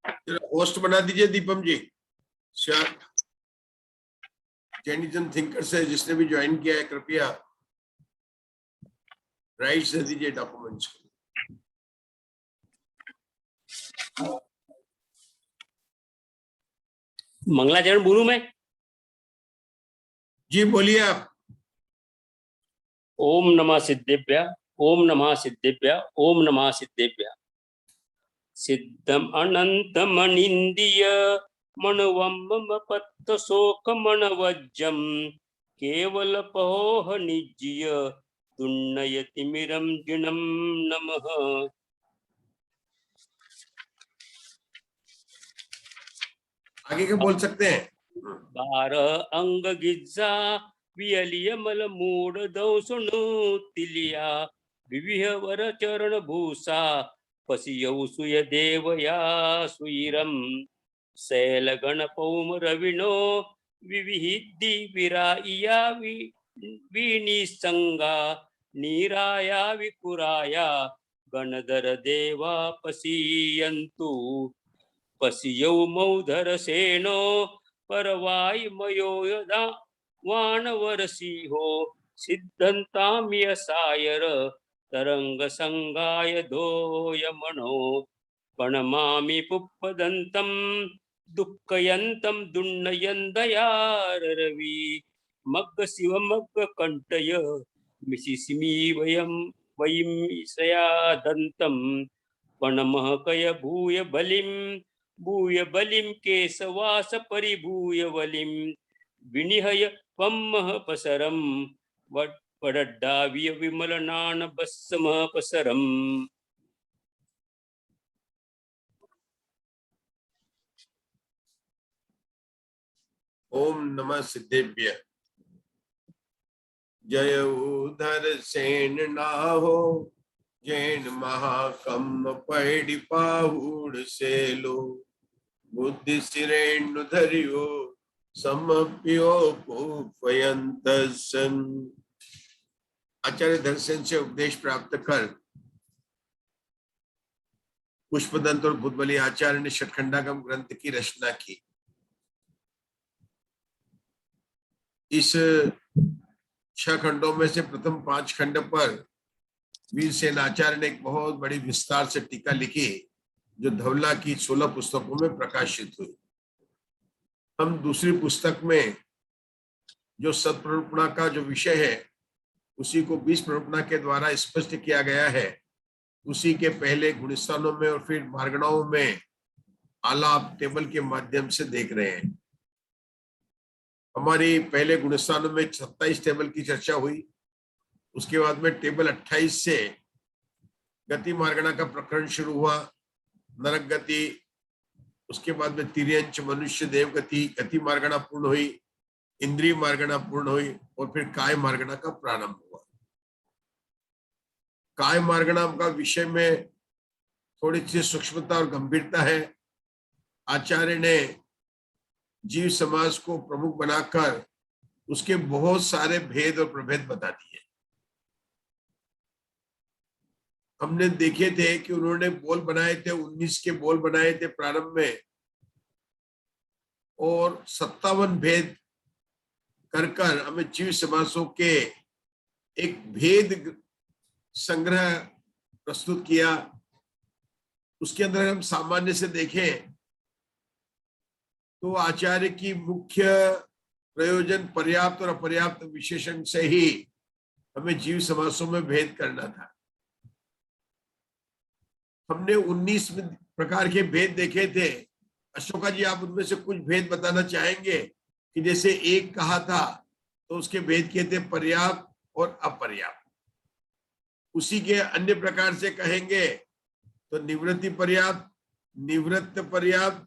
Host बना दीजिए दीपम जी। Jainism thinker से जिसने भी ज्वाइन किया है कृपया राइट्स दे दीजिए डॉक्यूमेंट्स को। मंगलाचरण बोलूं मैं? जी बोलिए आप। ओम नमः सिद्धेभ्य, ओम नमः सिद्धेभ्य, ओम नमः सिद्धेभ्य। सिद्धम अनंतम अनिंद्य मनवम मम पत्त शोक मनवज्जम केवल पहोह निज्य दुन्नयति मिरम जिनम नमः। आगे के बोल सकते हैं। 12 अंग गिज्जा वियलिय मल मूड दौसुनु तिलिया विविह वर चरण भूषा पसियौ सुय देवया सुइरम शैल गण पौम रविनो विविहिद्धि विराइया विनिसंगा नीराया विकुराया गणधर देवा पसीयन्तु पसियौ मौधर सेनो परवाय मयो यदा वानवरसिंहो सिद्धंताम्यसायर तरंग संगाय धोयमनो प्रणमामि पुप्पदन्तं दुःखयन्तं दुन्नयन्दयाररवि मग्ग शिव मग्ग कंटय मिशिस्मि वयं सयादन्तं प्रणमः कय भूय बलिं केशवास परिभूय वलिं विनिहय पम्मः पसरं वडड्डाविय विमलनान बस्समः पसरम्। ओम नमः सिद्धेभ्य। जय उधर सेन नाहो जैन महाकम पैडी पाहुड़ सेलो बुद्धि सिरेणु धरियो समप्यो पूपयन्तस्सन्। आचार्य धनसेन से उपदेश प्राप्त कर पुष्पदंत और भूतबली आचार्य ने षटखंडागम ग्रंथ की रचना की। इस 6 खंडों में से प्रथम 5 खंड पर वीरसेन आचार्य ने एक बहुत बड़ी विस्तार से टीका लिखी जो धवला की 16 पुस्तकों में प्रकाशित हुई। हम दूसरी पुस्तक में जो सत्प्ररूपणा का जो विषय है उसी को 20 प्ररूपणा के द्वारा स्पष्ट किया गया है। उसी के पहले गुणस्थानों में और फिर मार्गणाओं में आलाप टेबल के माध्यम से देख रहे हैं। हमारी पहले गुणस्थानों में 27 टेबल की चर्चा हुई। उसके बाद में टेबल 28 से गति मार्गणा का प्रकरण शुरू हुआ, नरक गति, उसके बाद में तिर्यंच मनुष्य देव गति, गति मार्गणा पूर्ण हुई, इंद्रिय मार्गणा पूर्ण हुई और फिर काय मार्गणा का प्रारंभ हुआ। काय मार्गणा का विषय में थोड़ी सी सूक्ष्मता और गंभीरता है। आचार्य ने जीव समाज को प्रमुख बनाकर उसके बहुत सारे भेद और प्रभेद बता दिए। हमने देखे थे कि उन्होंने बोल बनाए थे, 19 के बोल बनाए थे प्रारंभ में और 57 भेद कर हमें जीव समासों के एक भेद संग्रह प्रस्तुत किया। उसके अंदर हम सामान्य से देखें तो आचार्य की मुख्य प्रयोजन पर्याप्त और अपर्याप्त विशेषण से ही हमें जीव समासों में भेद करना था। हमने 19 प्रकार के भेद देखे थे। अशोका जी, आप उनमें से कुछ भेद बताना चाहेंगे कि जैसे एक कहा था तो उसके भेद किए थे पर्याप्त और अपर्याप्त। उसी के अन्य प्रकार से कहेंगे तो निवृत्ति पर्याप्त, निवृत्त पर्याप्त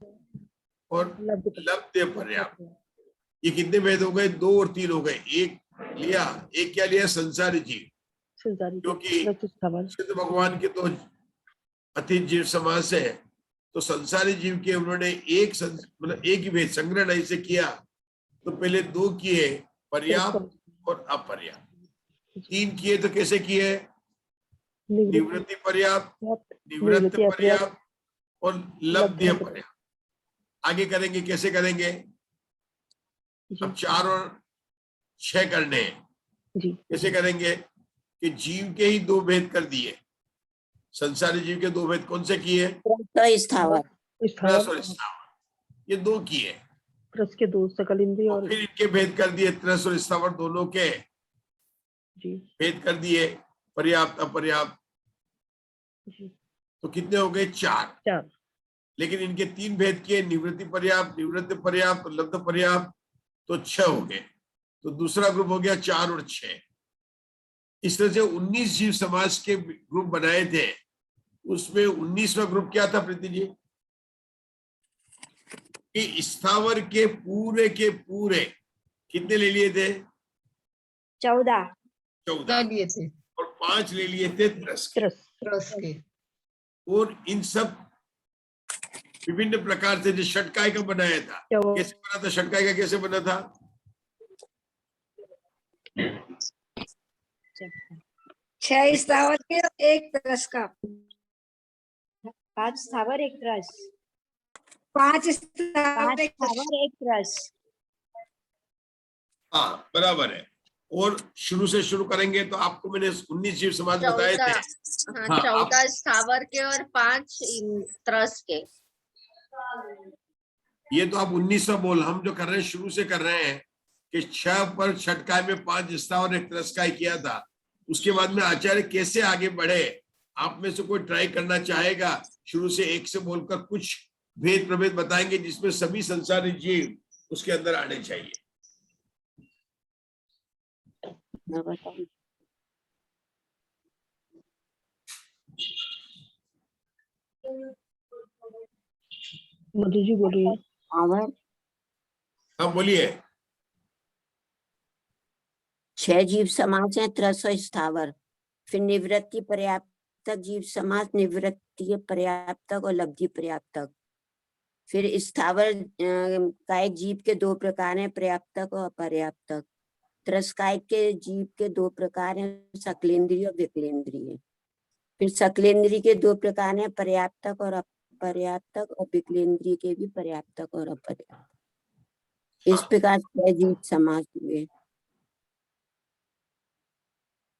और लब्ध्य पर्याप्त। ये कितने भेद हो गए? 2 और 3 हो गए। एक लिया, एक क्या लिया? संसारी जीव, क्योंकि सिद्ध भगवान के तो अतीत जीव समास है, तो संसारी जीव के उन्होंने मतलब एक ही भेद संग्रह नहीं से किया। तो पहले 2 किए, पर्याप्त और अपर्याप्त। 3 किए तो कैसे किए? निवृत्ति पर्याप्त, निवृत्त पर्याप्त और लब्ध्य पर्याप्त। आगे करेंगे, कैसे करेंगे? अब 4 और 6 करने हैं। जी कैसे करेंगे कि जीव के ही 2 भेद कर दिए। संसारी जीव के 2 भेद कौन से किए? स्थावर त्रस और स्थावर, ये 2 किए। त्रस के 2 सकल इंद्रिय और और फिर इनके भेद कर दिए, त्रस और स्थावर दोनों के जी भेद कर दिए, पर्याप्त अपर्याप्त। जी तो कितने हो गए? 4। 4 लेकिन इनके 3 भेद किए, निवृत्ति पर्याप्त, निवृत्ति पर्याप्त, लब्ध पर्याप्त, तो 6 हो गए। तो दूसरा ग्रुप हो गया 4 और 6। इस तरह से 19 जीव समाज के ग्रुप बनाए थे। उसमें 19वां ग्रुप क्या था प्रीति जी? कि स्थावर के पूरे कितने ले लिए थे? 14 लिए थे और 5 ले लिए थे त्रस के। त्रस के। और इन सब विभिन्न प्रकार से जो षटकाय का बनाया था, कैसे बना था? षटकाय का कैसे बना था? 6 स्थावर के 1 त्रस का, 5 स्थावर 1 त्रस, 5 5 स्थावर 1 त्रस। स्थावर 1 त्रस। हाँ बराबर है। और शुरू से शुरू करेंगे तो आपको मैंने 19 जीव समाज बताए थे। हाँ, 14 स्थावर के और 5 त्रस के। ये तो आप 19वां बोल, हम जो कर रहे हैं शुरू से कर रहे हैं कि 6 पर षटकाय में 5 स्थावर 1 त्रसकाय किया था। उसके बाद में आचार्य कैसे आगे बढ़े, आप में से कोई ट्राई करना चाहेगा? शुरू से 1 से बोलकर कुछ भेद प्रभेद बताएंगे जिसमें सभी संसारी जीव उसके अंदर आने चाहिए। मधु जी बोल रही है। हाँ बोलिए। 6 जीव समाज है, त्रस और स्थावर। फिर निवृत्ति पर्याप्तक जीव समाज, निवृत्ति पर्याप्तक और लब्धि पर्याप्तक। फिर स्थावर कायिक जीव के 2 प्रकार हैं, पर्याप्तक और अपर्याप्तक। त्रसकायिक के जीव के 2 प्रकार हैं, सकलेंद्रीय और विकलेंद्रीय। फिर सकलेंद्रीय के 2 प्रकार हैं, पर्याप्तक और अपर्याप्तक, और विकलेंद्रीय के भी पर्याप्तक और अपर्याप्तक। इस प्रकार 6 जीव समाज हुए।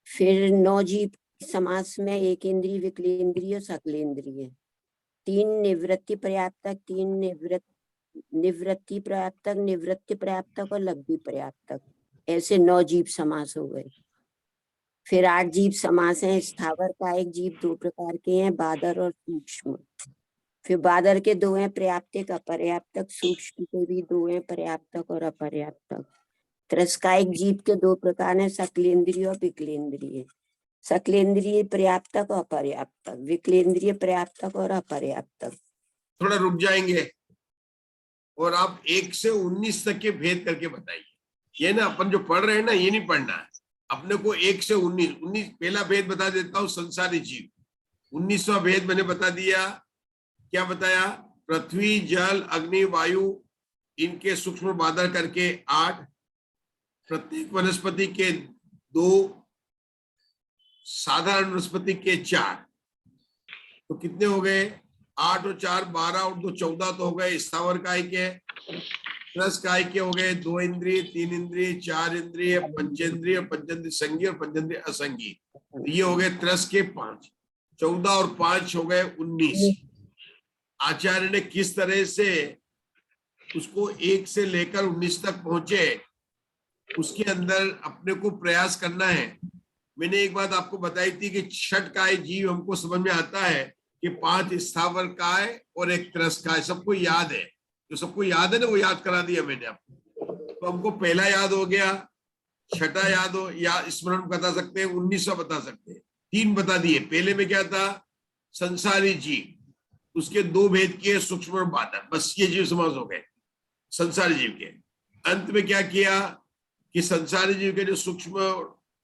फिर 9 जीव समास में 1 इंद्रिय, विकलेंद्रिय, सकलेंद्रिय। 3 निवृत्ति पर्याप्तक, 3 निवृत्ति पर्याप्तक, निवृत्ति पर्याप्तक और लब्धि पर्याप्तक। ऐसे 9 जीव समास हो गए। फिर 8 जीव समास हैं। स्थावर कायिक जीव 2 प्रकार के हैं, बादर और सूक्ष्म। फिर बादर के 2 हैं, पर्याप्तक अपर्याप्तक। सूक्ष्म के भी 2 हैं, पर्याप्तक और अपर्याप्तक। त्रसकायिक जीव के 2 प्रकार हैं, सकलेंद्रिय और विकलेंद्रिय। सकलेंद्रिय पर्याप्तक और अपर्याप्तक, विकलेंद्रिय पर्याप्तक और अपर्याप्तक। थोड़ा रुक जाएंगे और आप 1 से 19 तक के भेद करके बताइए। ये ना अपन जो पढ़ रहे हैं ना, ये नहीं पढ़ना है अपने को। 1 से 19 पहला भेद बता देता हूँ, संसारी जीव। 19वां भेद मैंने बता दिया। क्या बताया? पृथ्वी, जल, अग्नि, वायु, इनके सूक्ष्म बादर करके 8। प्रत्येक वनस्पति के 2, साधारण वनस्पति के 4। तो कितने हो गए? 8 और 4 12 और 2 14 तो हो गए स्थावर काय के। त्रस काय के हो गए 2 इंद्रिय, 3 इंद्रिय, 4 इंद्रिय, पंचेंद्रिय, पंचेंद्रिय संज्ञ और पंचेंद्रिय असंज्ञ। तो ये हो गए त्रस के 5। 14 और 5 हो गए 19। आचार्य ने किस तरह से उसको 1 से लेकर 19 तक पहुंचे, उसके अंदर अपने को प्रयास करना है। मैंने एक बात आपको बताई थी कि षटकाय जीव हमको समझ में आता है कि 5 स्थावर काय और 1 त्रस काय, सबको याद है। जो सबको याद है ना, वो याद करा दिया मैंने आपको। तो हमको पहला याद हो गया, छठा याद हो या स्मरण बता सकते हैं, 19वां बता सकते हैं। 3 बता दिए। पहले में क्या था? संसारी जीव, उसके 2 भेद किए, सूक्ष्म और बादर। बस ये जीव समास हो गए संसारी जीव के। अंत में क्या किया कि संसारी जीव के जो सूक्ष्म,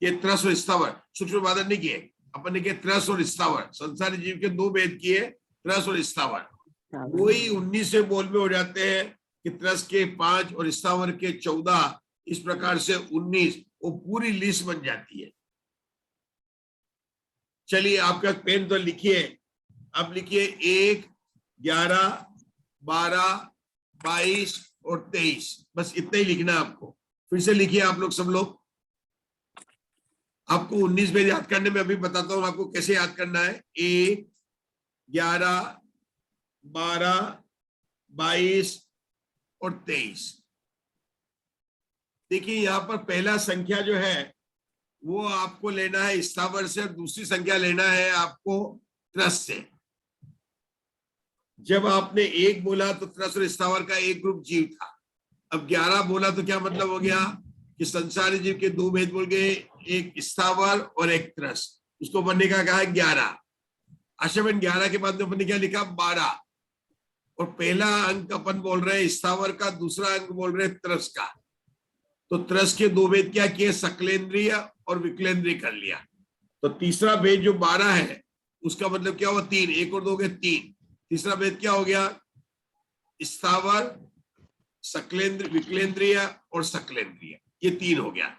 ये त्रस और स्थावर, सूक्ष्म बादर नहीं किए अपन ने, किए त्रस और स्थावर। संसारी जीव के 2 भेद किए, त्रस और स्थावर। वही 19वें बोल में हो जाते हैं कि त्रस के 5 और स्थावर के 14। इस प्रकार से 19, वो पूरी लिस्ट बन जाती है। चलिए आपका पेन तो लिखिए। अब लिखिए 1, 11, 12, 22 और 23, बस इतना ही लिखना है आपको। फिर से लिखिए आप लोग, सब लोग। आपको 19 भेद याद करने में अभी बताता हूं आपको कैसे याद करना है। 1, 11, 12, 22 और 23। देखिए यहाँ पर पहला संख्या जो है वो आपको लेना है स्थावर से, और दूसरी संख्या लेना है आपको त्रस से। जब आपने 1 बोला तो त्रस और स्थावर का एक ग्रुप जीव था। अब 11 बोला तो क्या मतलब हो गया कि संसारी जीव के 2 भेद बोल गए, एक स्थावर और एक त्रस। उसको बनने का कहा 11। आशा बहन 11 के बाद में अपन ने क्या लिखा? 12। और पहला अंक अपन बोल रहे हैं स्थावर का, दूसरा अंक बोल रहे हैं त्रस का। तो त्रस के 2 भेद क्या किए? सकलेंद्रिय और विकलेंद्रिय कर लिया। तो तीसरा भेद जो 12 है उसका मतलब क्या हुआ? 3। 1 और 2 के 3। तीसरा भेद क्या हो गया? स्थावर, सकलेंद्र, विकलेंद्रिय और सकलेंद्रिय, ये 3 हो गया।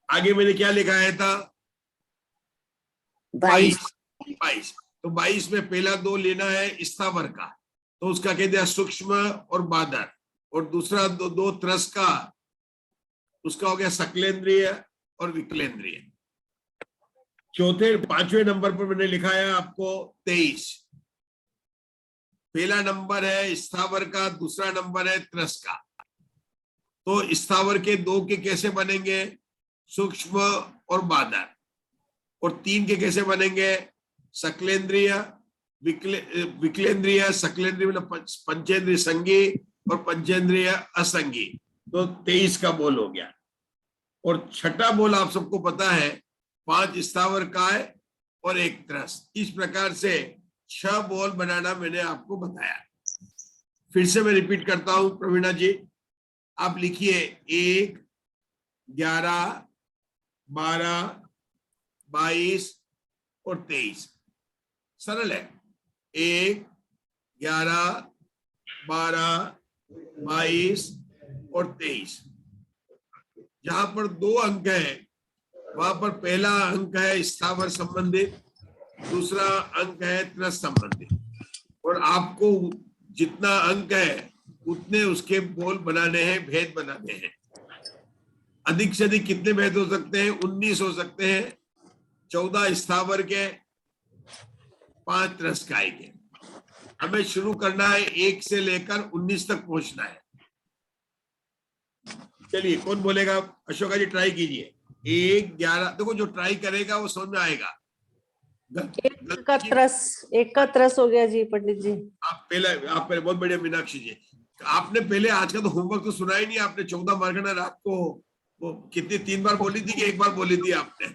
आगे मैंने क्या लिखाया था? 22। तो 22 में पहला 2 लेना है स्थावर का, तो उसका कहते हैं सूक्ष्म और बादर, और दूसरा 2 त्रस का, उसका हो गया सकलेंद्रिय और विकलेंद्रिय। चौथे 5वें नंबर पर मैंने लिखा है आपको 23। पहला नंबर है स्थावर का, दूसरा नंबर है त्रस का। तो स्थावर के 2 के कैसे बनेंगे? सूक्ष्म और बादर। और 3 के कैसे बनेंगे? सकलेंद्रिय, विकलेंद्रिय, सकलेंद्रिय मतलब पंचेंद्रिय संगी और पंचेंद्रिय असंगी। तो 23 का बोल हो गया। और छठा बोल आप सबको पता है, 5 स्थावर काय और 1 त्रस। इस प्रकार से 6 बोल बनाना मैंने आपको बताया। फिर से मैं रिपीट करता हूं प्रवीणा जी, आप लिखिए 1, 11, 12, 22 और 23। सरल है। 1, 11, 12, 22 और 23। जहां पर 2 अंक है वहां पर पहला अंक है स्थावर संबंधित, दूसरा अंक है त्रस संबंधित। और आपको जितना अंक है उतने उसके बोल बनाने हैं, भेद बनाने हैं। अधिक से अधिक कितने भेद हो सकते हैं? 19 हो सकते हैं। 14 स्थावर के, 5 त्रसकाई के। हमें शुरू करना है 1 से लेकर 19 तक पहुंचना है। चलिए कौन बोलेगा? अशोका जी ट्राई कीजिए। 1, 11, देखो जो ट्राई करेगा वो समझ में आएगा। एक का त्रस हो गया जी पंडित जी। आप पहले बहुत बढ़िया मीनाक्षी जी। आपने पहले आज का तो होमवर्क तो सुना ही नहीं आपने। 14 मार्कना रात को वो कितनी 3 बार बोली थी कि 1 बार बोली थी आपने?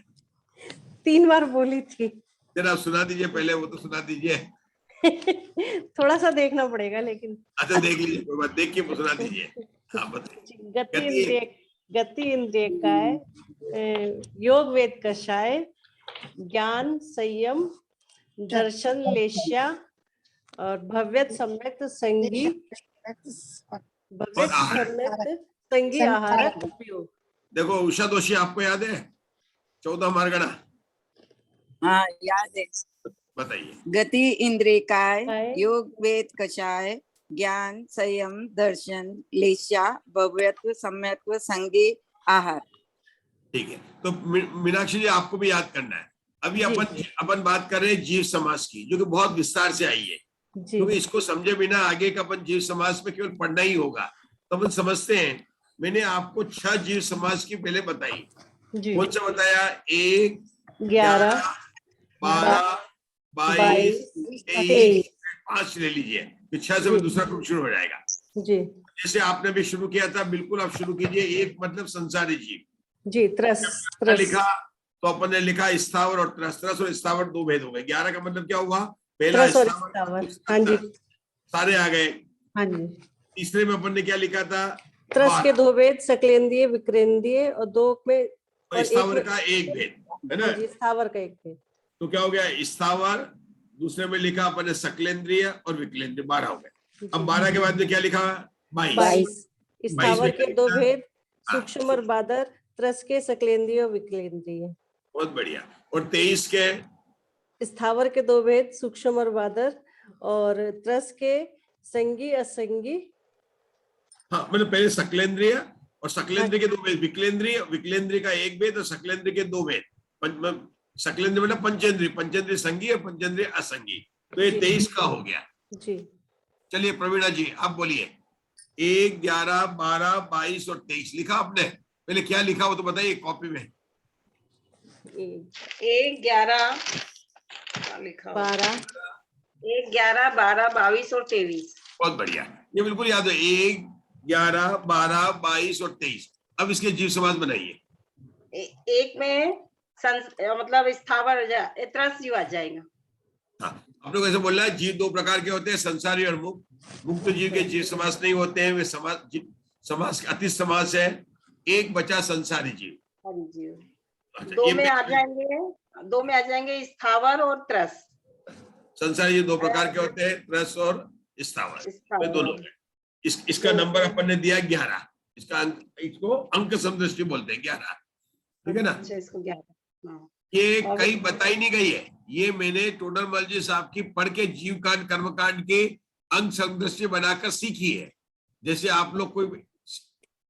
3 बार बोली थी। जरा सुना दीजिए पहले, वो तो सुना दीजिए। थोड़ा सा देखना पड़ेगा लेकिन। अच्छा देख लीजिए, कोई बात, देख के सुना दीजिए। हाँ बताइए। गति इंद्रिय काय, योग वेद कषाय, ज्ञान संयम दर्शन लेश्या और भव्यत सम्यक संगी, भव्यत सम्यक संगी आहारक उपयोग। देखो उषा दोषी आपको याद है 14 मार्गना? हाँ याद है। बताइए। गति इंद्रिय काय, योग वेद कषाय, ज्ञान संयम दर्शन लेश्या, भव्यत्व सम्यत्व संगी आहार। ठीक है, तो मीनाक्षी जी आपको भी याद करना है। अभी अपन बात कर रहे हैं जीव समास की, जो कि बहुत विस्तार से आई है। क्योंकि इसको समझे बिना आगे का अपन जीव समास में केवल पढ़ना ही होगा, तो अपन समझते हैं। मैंने आपको 6 जीव समास की पहले बताई। कौन सा बताया? 1, 11, 12, 22, 23, 5 ले लीजिए। 6 से दूसरा ग्रुप शुरू हो जाएगा जी। जैसे आपने भी शुरू किया था, बिल्कुल आप शुरू कीजिए। 1 मतलब संसारी जीव जी, त्रस लिखा तो अपन ने लिखा स्थावर और त्रस। त्रस और स्थावर 2 भेद हो गए। 11 का मतलब क्या हुआ? पहला स्थावर, हाँ जी, सारे आ गए। हाँ जी। तीसरे में अपन ने क्या लिखा था? त्रस के 2 भेद, सकलेंद्रिय विकरेंद्रिय, और 2 में स्थावर का 1 भेद है ना? स्थावर का 1 भेद। तो क्या हो गया? स्थावर, दूसरे में लिखा अपन ने सकलेंद्रिय और विकलेंद्रिय, 12 हो गए। अब 12 के बाद में क्या लिखा? 22। स्थावर के 2 भेद, सूक्ष्म और बादर, त्रस के सकलेंद्रिय और विकलेंद्रिय। बहुत बढ़िया। और 23 के स्थावर के 2 भेद, सूक्ष्म और बादर, और त्रस के संगी असंगी। हाँ, मतलब पहले सकलेंद्रिय और सकलेंद्रिय के दो भेद, विकलेंद्रिय, विकलेंद्रिय का एक भेद और सकलेंद्रिय के दो भेद। सकलेंद्रिय मतलब पंचेंद्रिय, पंचेंद्रिय संगी और पंचेंद्रिय असंगी। तो ये 23 का हो गया जी। चलिए प्रवीणा जी आप बोलिए। 1, 11, 12, 22 और 23 लिखा आपने? पहले क्या लिखा वो तो बताइए कॉपी में। 1, 11 लिखा 12 1, 11, 12, 22 और 23। बहुत बढ़िया, ये बिल्कुल याद है। 1, 11, 12, 22 और 23। अब इसके जीव समास बनाइए। एक में मतलब स्थावर त्रस जीव आ जाएगा। हाँ, आप लोग ऐसे बोल रहा है जीव दो प्रकार के होते हैं, संसारी और मुक्त। मुक्त जीव के जीव समास नहीं होते हैं, वे समास अति समास है। एक बचा संसारी जीव। अच्छा, दो में आ जाएंगे स्थावर और त्रस। संसारी जीव दो प्रकार के होते हैं, त्रस और स्थावर, दोनों। इसका नंबर अपन ने दिया 11। इसका इसको अंक समदृष्टि बोलते हैं 11, ठीक है ना? अच्छा, इसको 11। ये कहीं बताई नहीं गई है, ये मैंने टोडरमल जी साहब की पढ़ के जीव कांड कर्म कांड के अंग समदृष्टि बनाकर सीखी है। जैसे आप लोग कोई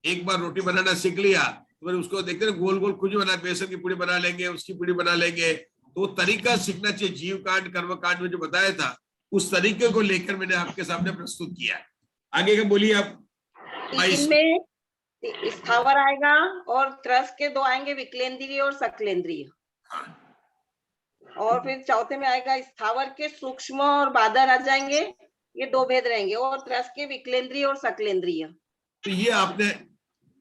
एक बार रोटी बनाना सीख लिया तो फिर उसको देखते हैं गोल गोल कुछ बना, बेसन की पूड़ी बना लेंगे, उसकी पूड़ी बना लेंगे। तो तरीका सीखना चाहिए। जीव कांड कर्म कांड में जो बताया था उस तरीके को लेकर मैंने आपके सामने प्रस्तुत किया। आगे का बोलिए आप। 22 में स्थावर आएगा और त्रस के दो आएंगे, विकलेंद्रिय और सकलेंद्रिय। और फिर चौथे में आएगा स्थावर के सूक्ष्म और बादर आ जाएंगे। ये दो भेद रहेंगे। और त्रस के विकलेंद्रिय और सकलेंद्रिय। तो ये आपने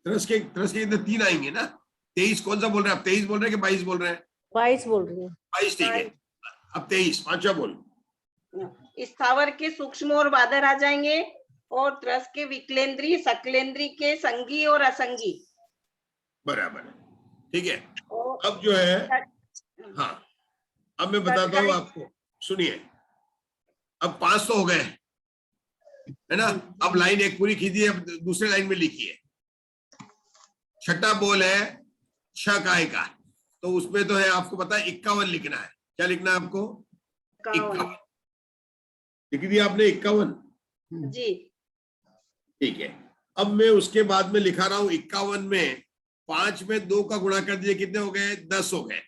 त्रस के 3 आएंगे ना? 23 कौन सा बोल रहे हैं आप? 23 बोल रहे हैं कि 22 बोल रहे हैं? 22 बोल रही हूँ। 22 ठीक है। अब 23 पांचवा बोल। स्थावर के सूक्ष्म और बादर आ जाएंगे और त्रस के विकलेंद्रिय, सकलेंद्रिय के संगी और असंगी। बराबर, ठीक है। अब जो है, हाँ अब मैं बताता हूँ आपको, सुनिए। अब 5 तो हो गए है ना? अब लाइन एक पूरी खींची, अब दूसरे लाइन में लिखिए। छठा बोल है छकाय का, तो उसमें तो है आपको पता है 51 लिखना है। क्या लिखना है आपको? 51 लिख दिया आपने? 51 जी, ठीक है। अब मैं उसके बाद में लिखा रहा हूं 51 में 5 में 2 का गुणा कर दिए, कितने हो गए? 10 हो गए।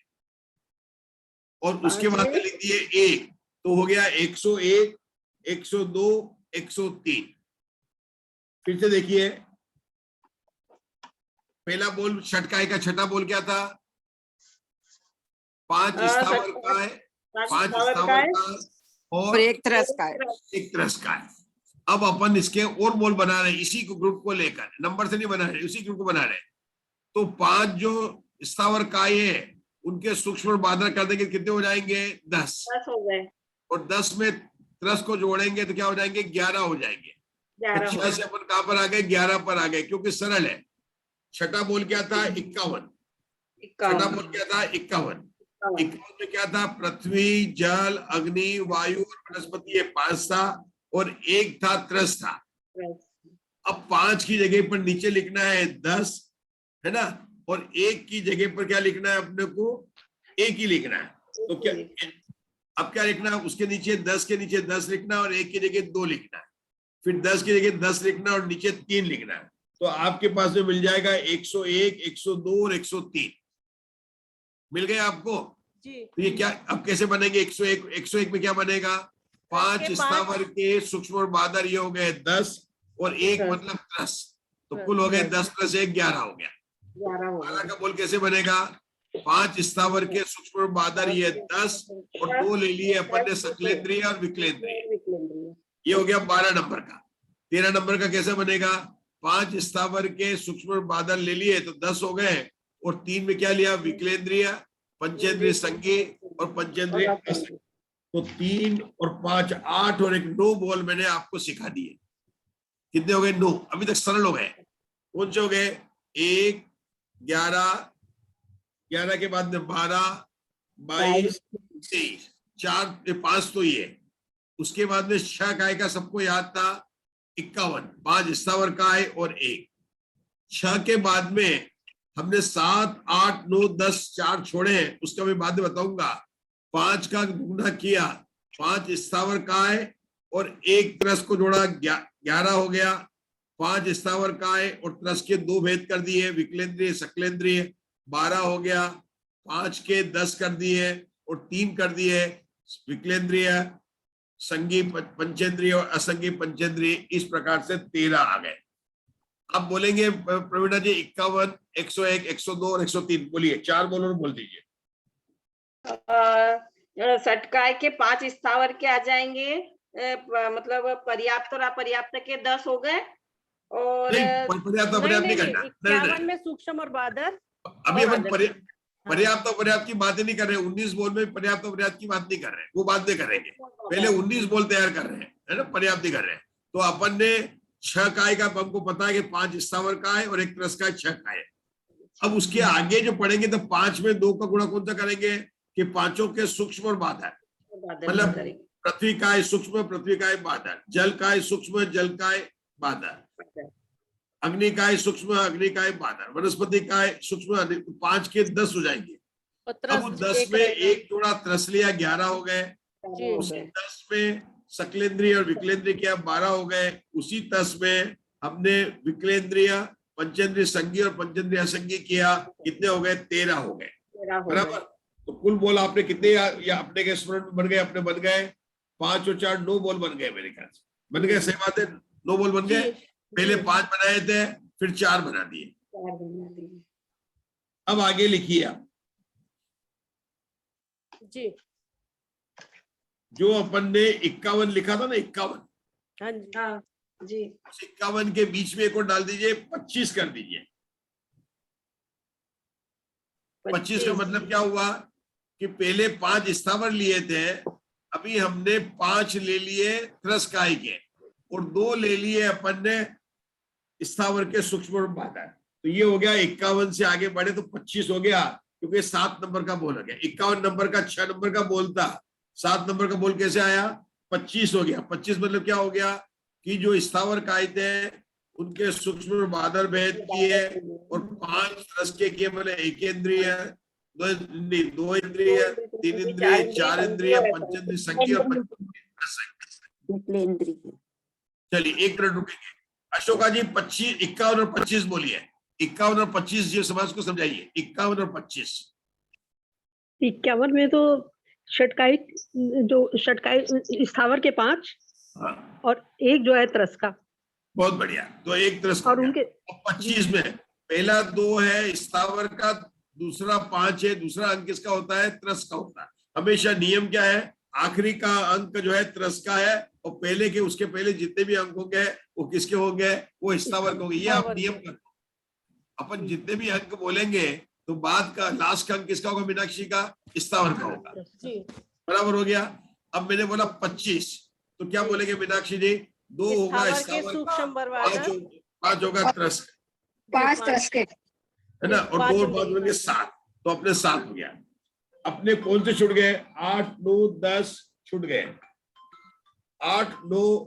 और उसके बाद में लिख दिए 1, तो हो गया 101, 102, 103। फिर से देखिए, पहला बोल षटकाय का, छठा बोल क्या था? 5 स्थावर का है, 5 स्थावर का और एक त्रस का है। एक त्रस का है। अब अपन इसके और बोल बना रहे हैं, इसी ग्रुप को लेकर, नंबर से नहीं बना रहे, उसी ग्रुप को बना रहे हैं। तो 5 जो स्थावर काय है उनके सूक्ष्म बादर कर देंगे, कितने हो जाएंगे? 10 हो गए। और 10 में त्रस को जोड़ेंगे तो क्या हो जाएंगे? 11 हो जाएंगे। 6 से अपन कहां पर आ गए? 11 पर आ गए, क्योंकि सरल है। छठा बोल क्या था? 51। छठा बोल क्या था? 51। 51 में क्या था? पृथ्वी, जल, अग्नि, वायु और वनस्पति, ये 5 था और 1 था त्रस था। अब 5 की जगह पर नीचे लिखना है 10, है ना? और 1 की जगह पर क्या लिखना है अपने को? 1 ही लिखना है। तो क्या अब क्या लिखना है? उसके नीचे 10 के नीचे 10 लिखना और 1 की जगह 2 लिखना है। फिर 10 की जगह 10 लिखना और नीचे 3 लिखना है। तो आपके पास में मिल जाएगा 101, 102 और 103 मिल गए आपको जी। तो ये क्या अब कैसे बनेंगे? 101 में क्या बनेगा? 5 स्थावर के सूक्ष्म और बादर ये हो गए 10 और 1 मतलब 10, तो कुल हो गए 10 + 1 11 हो गया। 12 का बोल कैसे बनेगा? 5 स्थावर के सूक्ष्म और बादर ये 10 और 2 ले लिए अपन ने सकलेंद्रिय और विकलेंद्रिय, ये हो गया 12 नंबर का। 13 नंबर का कैसे बनेगा? 5 स्थावर के सूक्ष्म और बादल ले लिए तो 10 हो गए और 3 में क्या लिया? विकलेंद्रिय, पंचेंद्रिय संगी और पंचेंद्रिय असंगी। तो 3 और 5 8 और 1 9 बोल मैंने आपको सिखा दिए। कितने हो गए? 9। अभी तक सरल हो गए। कौन से हो गए? 1 11, 11 के बाद में 12, 22, 23, 4 5 तो ये। उसके बाद में छह काय का सबको याद था 51, 5 स्थावर काय और 1। 6 के बाद में हमने 7 8 9 10 4 छोड़े हैं, उसका मैं बाद में बताऊंगा। 5 का गुना किया, 5 स्थावर काय और एक त्रस को जोड़ा 11 हो गया। 5 स्थावर काय और त्रस के 2 भेद कर दिए, विकलेंद्रिय सकलेंद्रिय 12 हो गया। 5 के 10 कर दिए और 3 कर दिए विकलेंद्रिय, संगी पंचेंद्रिय और असंगी पंचेंद्रिय। इस प्रकार से 13 आ गए। अब बोलेंगे प्रवीणा जी 51, 101, 102 और 103 बोलिए। 4 बोलो और बोल दीजिए। षटकाय के 5 स्थावर के आ जाएंगे, मतलब पर्याप्त और अपर्याप्त के 10 हो गए। और पर्याप्त अपर्याप्त नहीं करना। 51 में सूक्ष्म और बादर। अभी अपन पर्याप्त और पर्याप्त की बातें नहीं कर रहे। 19 बोल में पर्याप्त और पर्याप्त की बात नहीं कर रहे, वो बात नहीं करेंगे। पहले 19 बोल तैयार कर रहे हैं, है ना, पर्याप्त कर रहे हैं। तो अपन ने 6 काय का हमको पता है कि 5 स्थावर काय और 1 त्रस काय 6 काय। अब उसके आगे जो पढ़ेंगे तो 5 में 2 का गुणा कौन सा करेंगे कि 5 के सूक्ष्म और बादर, मतलब पृथ्वी काय सूक्ष्म, पृथ्वी काय बादर, जल काय सूक्ष्म, जल काय बादर, अग्नि काय सूक्ष्म, अग्नि काय बादर, वनस्पति काय सूक्ष्म। 5 के 10 हो जाएंगे। अब 10 में एक जोड़ा त्रस लिया, 11 हो गए। उसी 10 में सकलेंद्रिय और विकलेंद्रिय किया, 12 हो गए। उसी 10 में हमने विकलेंद्रिय, पंचेंद्रिय संगी और पंचेंद्रिय असंगी किया, कितने हो गए? 13 हो गए, बराबर। तो कुल बोल आपने कितने या अपने के स्मरण में बन गए? अपने बन गए 5 और 4 9 बोल बन गए, मेरे ख्याल से बन गए। सही बात है, 9 बोल बन गए। पहले 5 बनाए थे, फिर 4 बना दिए। अब आगे लिखिए आप जी। जो अपन ने 51 लिखा था ना, 51, हाँ जी, हाँ जी। 51 के बीच में एक और डाल दीजिए, 25 कर दीजिए। 25 का मतलब क्या हुआ कि पहले 5 स्थावर लिए थे, अभी हमने 5 ले लिए त्रस काय के और 2 ले लिए अपन ने स्थावर के सूक्ष्म और बादर। तो ये हो गया 51 से आगे बढ़े तो 25 हो गया, क्योंकि 7 नंबर का बोल हो गया। 51 नंबर का 6 नंबर का बोल था, 7 नंबर का बोल कैसे आया? 25 हो गया। 25 मतलब क्या हो गया कि जो स्थावर काय थे उनके सूक्ष्म और बादर भेद किए और 5 त्रस के केवल 1 इंद्रिय, 2 इंद्रिय, 3 इंद्रिय, 4 इंद्रिय, पंचेंद्रिय संगी और विकलेंद्रिय। चलिए 1 मिनट रुकेंगे। अशोका जी 25, 51 और 25 बोलिए। 51 और 25 जी समाज को समझाइए। 51 और 25। 51 में तो षटकाई, जो षटकाई स्थावर के 5 और 1 जो है त्रस का। बहुत बढ़िया। तो 1 त्रस और उनके 25 में पहला 2 है स्थावर का, दूसरा 5 है। दूसरा अंक किसका होता है? त्रस का होता है। हमेशा नियम क्या है? आखिरी का अंक जो है त्रस का है और पहले के, उसके पहले जितने भी अंक होंगे वो किसके होंगे? वो स्थावर के होंगे। ये आप नियम कर, अपन जितने भी अंक बोलेंगे तो बाद का लास्ट का अंक किसका होगा? मीनाक्षी का, स्थावर का होगा। बराबर हो गया। अब मैंने बोला 25, तो क्या बोलेंगे मीनाक्षी जी? 2 होगा स्थावर, 5 होगा त्रस, 5 त्रस के, है ना, और 2 और 5 होंगे 7। तो अपने 7 हो गया। अपने कौन से छूट गए? 8 9 10 छूट गए। 8 9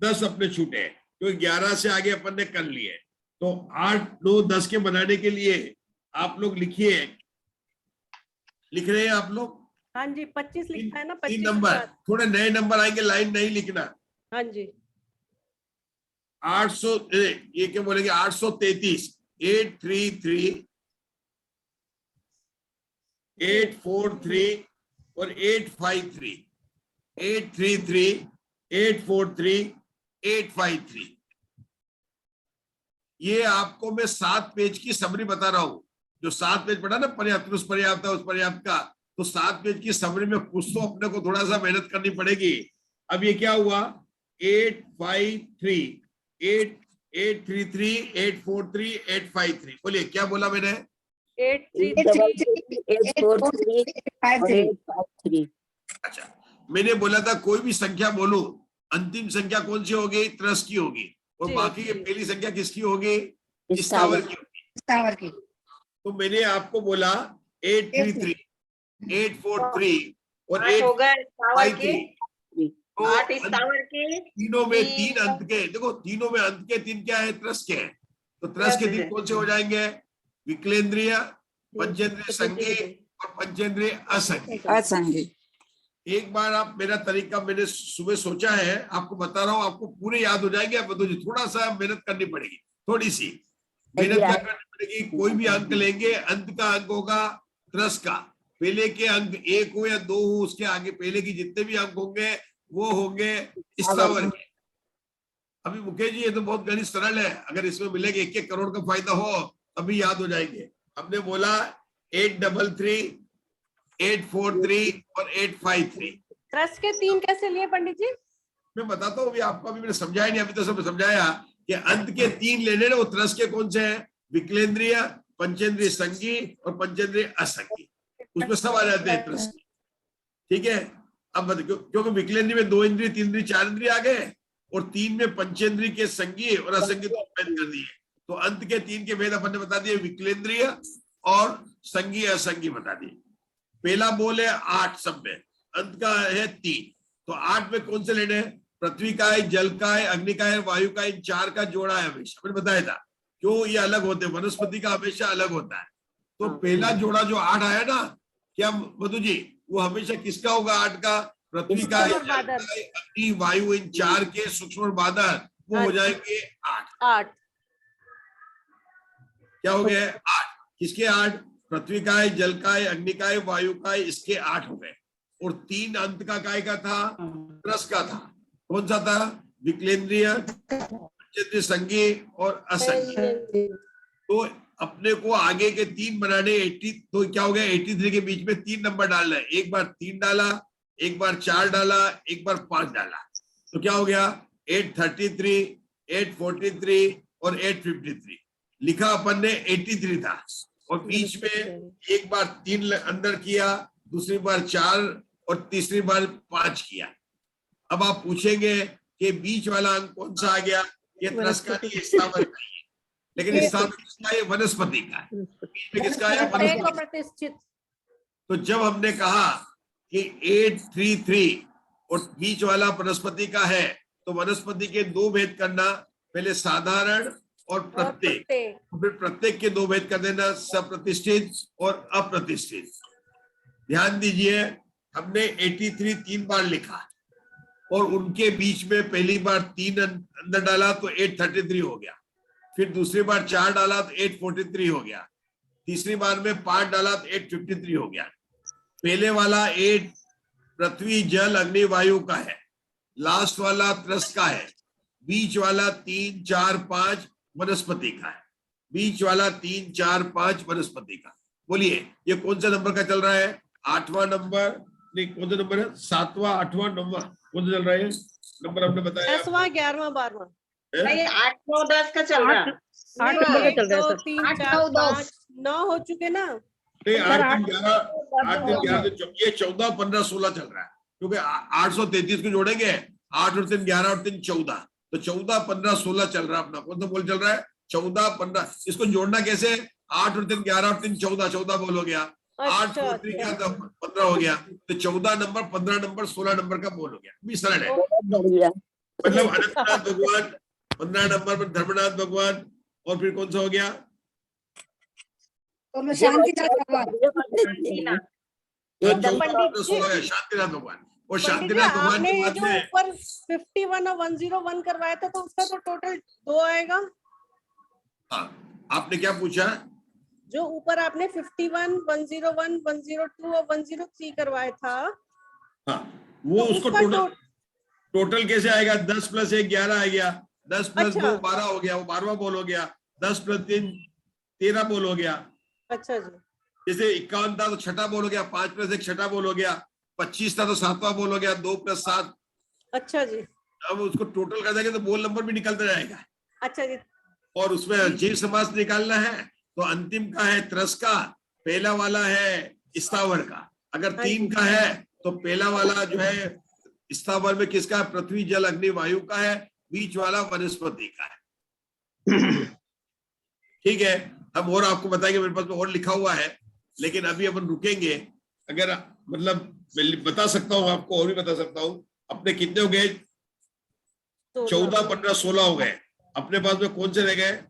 10 अपने छूटे, क्योंकि 11 से आगे अपन ने कर लिए। तो 8 9 10 के बनाने के लिए आप लोग लिखिए। लिख रहे हैं आप लोग? हाँ जी, 25 लिखा है ना। 3 नंबर, थोड़े नए नंबर आएंगे, लाइन नहीं लिखना। हाँ जी। 800, ये क्या बोलेंगे? 833, 833, 843 और 853, 833, 843, 853। ये आपको मैं 7 पेज की समरी बता रहा हूं। जो 7 पेज पढ़ा ना, पर्याप्त, उस पर्याप्त, उस पर्याप्त का, तो 7 पेज की समरी में कुछ तो अपने को थोड़ा सा मेहनत करनी पड़ेगी। अब ये क्या हुआ? 853, 833, 843, 853। बोलिए क्या बोला मैंने? 833। अच्छा, मैंने बोला था कोई भी संख्या बोलूं, अंतिम संख्या कौन सी होगी? त्रस की होगी, और बाकी की पहली संख्या किसकी होगी? स्थावर की होगी। स्थावर की। तो मैंने आपको बोला 833, 843 और 853। तीनों में 3 अंत के, देखो तीनों में अंत के 3 क्या है? त्रस के हैं। तो त्रस के 3 कौन से हो जाएंगे? विकलेंद्रिय, पंचेंद्रिय संगी और पंचेंद्रिय असंगी। एक बार आप मेरा तरीका मैंने सुबह सोचा है, आपको बता रहा हूँ, आपको पूरे याद हो जाएंगे। अब तो थोड़ा सा मेहनत करनी पड़ेगी, थोड़ी सी मेहनत क्या करनी पड़ेगी। कोई भी अंक लेंगे, अंत का अंक होगा त्रस का, पहले के अंक 1 हो या 2 हो, उसके आगे पहले की जितने भी अंक होंगे वो होंगे स्थावर के। अभी मुकेश जी ये तो बहुत गणित सरल है, अगर इसमें मिलेगा 1-1 करोड़ का फायदा हो तभी याद हो जाएंगे। हमने बोला 833, 843 और 853। त्रस के 3 कैसे लिए पंडित जी? मैं बताता हूँ, अभी आपको अभी मैंने समझाया नहीं, अभी तो सब समझाया कि अंत के 3 लेने ना, वो त्रस के कौन से हैं? विकलेंद्रिय, पंचेंद्रिय संगी और पंचेंद्रिय असंगी, उसमें सब आ जाते हैं त्रस के। ठीक है, अब क्योंकि विकलेंद्रिय में 2 इंद्रिय, 3 इंद्रिय, 4 इंद्रिय आ गए और 3 में पंचेंद्रिय के संगी और असंगी तो भेद कर दिए। तो अंत के 3 के भेद अपन ने बता दिए, विकलेंद्रिय और संगी असंगी बता दिए। पहला बोल है 8 सब में, अंत का है 3, तो 8 में कौन से लेने हैं? पृथ्वी का है, जल का है, अग्नि का है, वायु का है, इन 4 का जोड़ा है हमेशा। मैंने बताया था क्यों ये अलग होते हैं, वनस्पति का हमेशा अलग होता है। तो पहला जोड़ा जो 8 आया ना, क्या मधु जी, वो हमेशा किसका होगा? 8 का पृथ्वी का है, जल का है, अग्नि वायु, इन 4 के सूक्ष्म बादल, वो हो जाएंगे 8। क्या हो गया? 8। किसके 8? पृथ्वी का है, जल का है, अग्नि का है, वायु का है, इसके 8 हो गए। और 3 अंत का काय का था? त्रस का था। कौन सा था? विकलेंद्रिय, पंचेंद्रिय संगी और असंगी। तो अपने को आगे के 3 बनाने 80, तो क्या हो गया? 83 के बीच में 3 नंबर डालना है। एक बार 3 डाला, एक बार 4 डाला, एक बार 5 डाला, तो क्या हो गया? 833, 843 और 853। लिखा अपन ने 83 था, और बीच में एक बार 3 अंदर किया, दूसरी बार 4 और तीसरी बार 5 किया। अब आप पूछेंगे कि बीच वाला अंक कौन सा आ गया? ये त्रस का नहीं, स्थावर का ही है। लेकिन स्थावर किसका है? वनस्पति का है। बीच में किसका है? वनस्पति। तो जब हमने कहा कि 833 और बीच वाला वनस्पति का है, तो वनस्पति के 2 भेद करना, पहले साधारण और प्रत्येक, फिर प्रत्येक के 2 भेद कर देना, सप्रतिष्ठित और अप्रतिष्ठित। ध्यान दीजिए, हमने 83 3 बार लिखा और उनके बीच में पहली बार 3 अंदर डाला तो 833 हो गया, फिर दूसरी बार 4 डाला तो 843 हो गया, तीसरी बार में 5 डाला तो 853 हो गया। पहले वाला 8 पृथ्वी, जल, अग्नि, वायु का है, लास्ट वाला त्रस का है, बीच वाला 3 4 5 वनस्पति का है, बीच वाला 3 4 5 वनस्पति का। बोलिए ये कौन सा नंबर का चल रहा है? 8वां नंबर नहीं, कौन सा नंबर है? 7वां 8वां 9वां कौन सा चल रहा है नंबर? आपने बताया 10वां 11वां 12वां नहीं, 8 9 10 का चल रहा है। 8 नंबर का चल रहा है 2 3 4 5 9 हो चुके ना? नहीं, 8 3 11 ये 14 15 16 चल रहा है, क्योंकि 833 को जोड़ेंगे, 8 और 3 11 और 3 14, तो 14 15 16 चल रहा है अपना। कौन सा बोल चल रहा है? 14 15। इसको जोड़ना कैसे? 8 और 3 11 और 3 14, 14 बोल हो गया। 8 और 3 क्या था? 15 हो गया। तो 14 नंबर, 15 नंबर, 16 नंबर का बोल हो गया। भी सरल है, मतलब अनंतनाथ भगवान 15 नंबर पर, धर्मनाथ भगवान, और फिर कौन सा हो गया? शांतिनाथ भगवान। शांतिनाथ भगवान। और शांतिनाथ भगवान के बाद में ऊपर 51 और 101 करवाया था, तो उसका तो टोटल 2 आएगा। हाँ, आपने क्या पूछा? जो ऊपर आपने 51, 101, 102 और 103 करवाया था, हाँ, वो तो उसको टोटल कैसे आएगा? 10 + 1 11 आ गया, 10 + 2 12 हो गया, वो 12वां बोल हो गया, 10 + 3 13 बोल हो गया। अच्छा जी। जैसे 51 था तो छठा बोल हो गया, 5 + 1 छठा बोल हो गया, 25 था तो 7वां बोल हो गया, 2 + 7। अच्छा जी। अब उसको टोटल कर देंगे तो बोल नंबर भी निकलता जाएगा। अच्छा जी। और उसमें जीव समास निकालना है, तो अंतिम का है त्रस का, पहला वाला है स्थावर का। अगर 3 का है तो पहला वाला जो है स्थावर में किसका? पृथ्वी, जल, अग्नि, वायु का है, बीच वाला वनस्पति का है। ठीक है, हम और आपको बताएंगे, मेरे पास में और लिखा हुआ है, लेकिन अभी अपन रुकेंगे। अगर मतलब मैं बता सकता हूँ आपको, और भी बता सकता हूँ। अपने कितने हो गए? 14 15 16 हो गए। अपने पास में कौन से रह गए?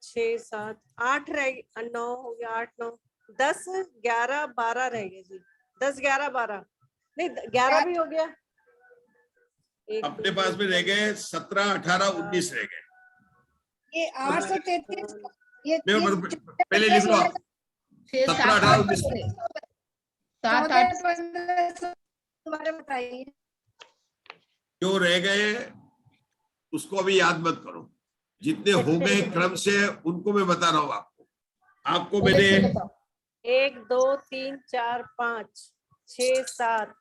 6 7 8 रह गए, 9 हो गया, 8 9 10 11 12 रह गए जी। 10 11 12 नहीं 11 भी हो गया। अपने पास में रह गए 17, 18, 19 रह गए। ये 833 ये पहले लिख लो आप 17, 18, 19 तुम्हारे बताइए। जो रह गए उसको अभी याद मत करो, जितने हो गए क्रम से उनको मैं बता रहा हूँ आपको मैंने 1 2 3 4 5 6 7।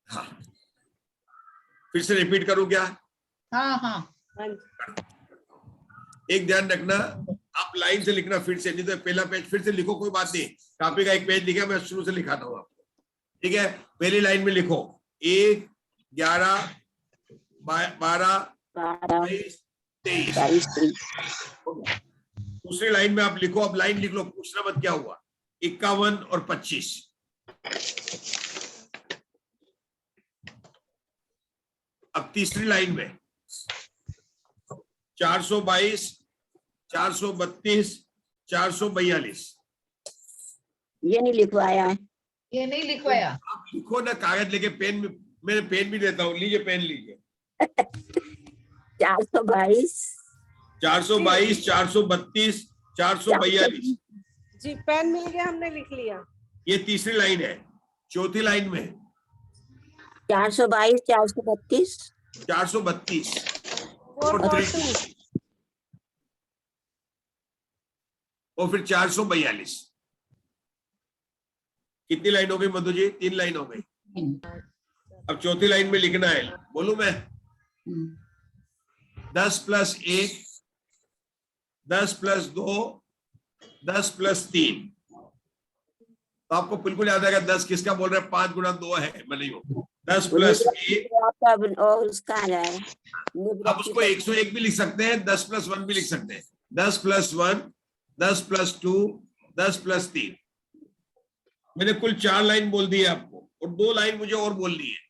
हाँ फिर से रिपीट करूं क्या? हाँ। एक ध्यान रखना, आप लाइन से लिखना फिर से, नहीं तो पहला पेज फिर से लिखो, कोई बात नहीं, कॉपी का एक पेज लिखा, मैं शुरू से लिखाता हूँ आपको, ठीक है? पहली लाइन में लिखो 1 11 12 22 23। दूसरी लाइन में आप लिखो, अब लाइन लिख लो, पूछना मत क्या हुआ, 51 और 25। अब तीसरी लाइन में 422 432 442। ये नहीं लिखवाया है। ये नहीं लिखवाया। आप लिखो ना कागज लेके, पेन में, मैं पेन भी देता हूँ, लीजिए पेन लीजिए। 422 432 432 442। जी पेन मिल गया, हमने लिख लिया। ये तीसरी लाइन है। चौथी लाइन में 422 432 432 442 और फिर 442। कितनी लाइन हो गई मधु जी? 3 लाइन हो गई। अब चौथी लाइन में लिखना है, बोलूं मैं? 10 + 1 10 + 2 10 + 3। तो आपको बिल्कुल याद आएगा 10 किसका बोल रहे हैं, 5 × 2 है, मैं नहीं हूं। 10 + 1 और उसका आ जाएगा। आप उसको 101 भी लिख सकते हैं, 10 + 1 भी लिख सकते हैं। 10 + 1 10 + 2 10 + 3। मैंने कुल 4 लाइन बोल दी है आपको, और 2 लाइन मुझे और बोलनी है।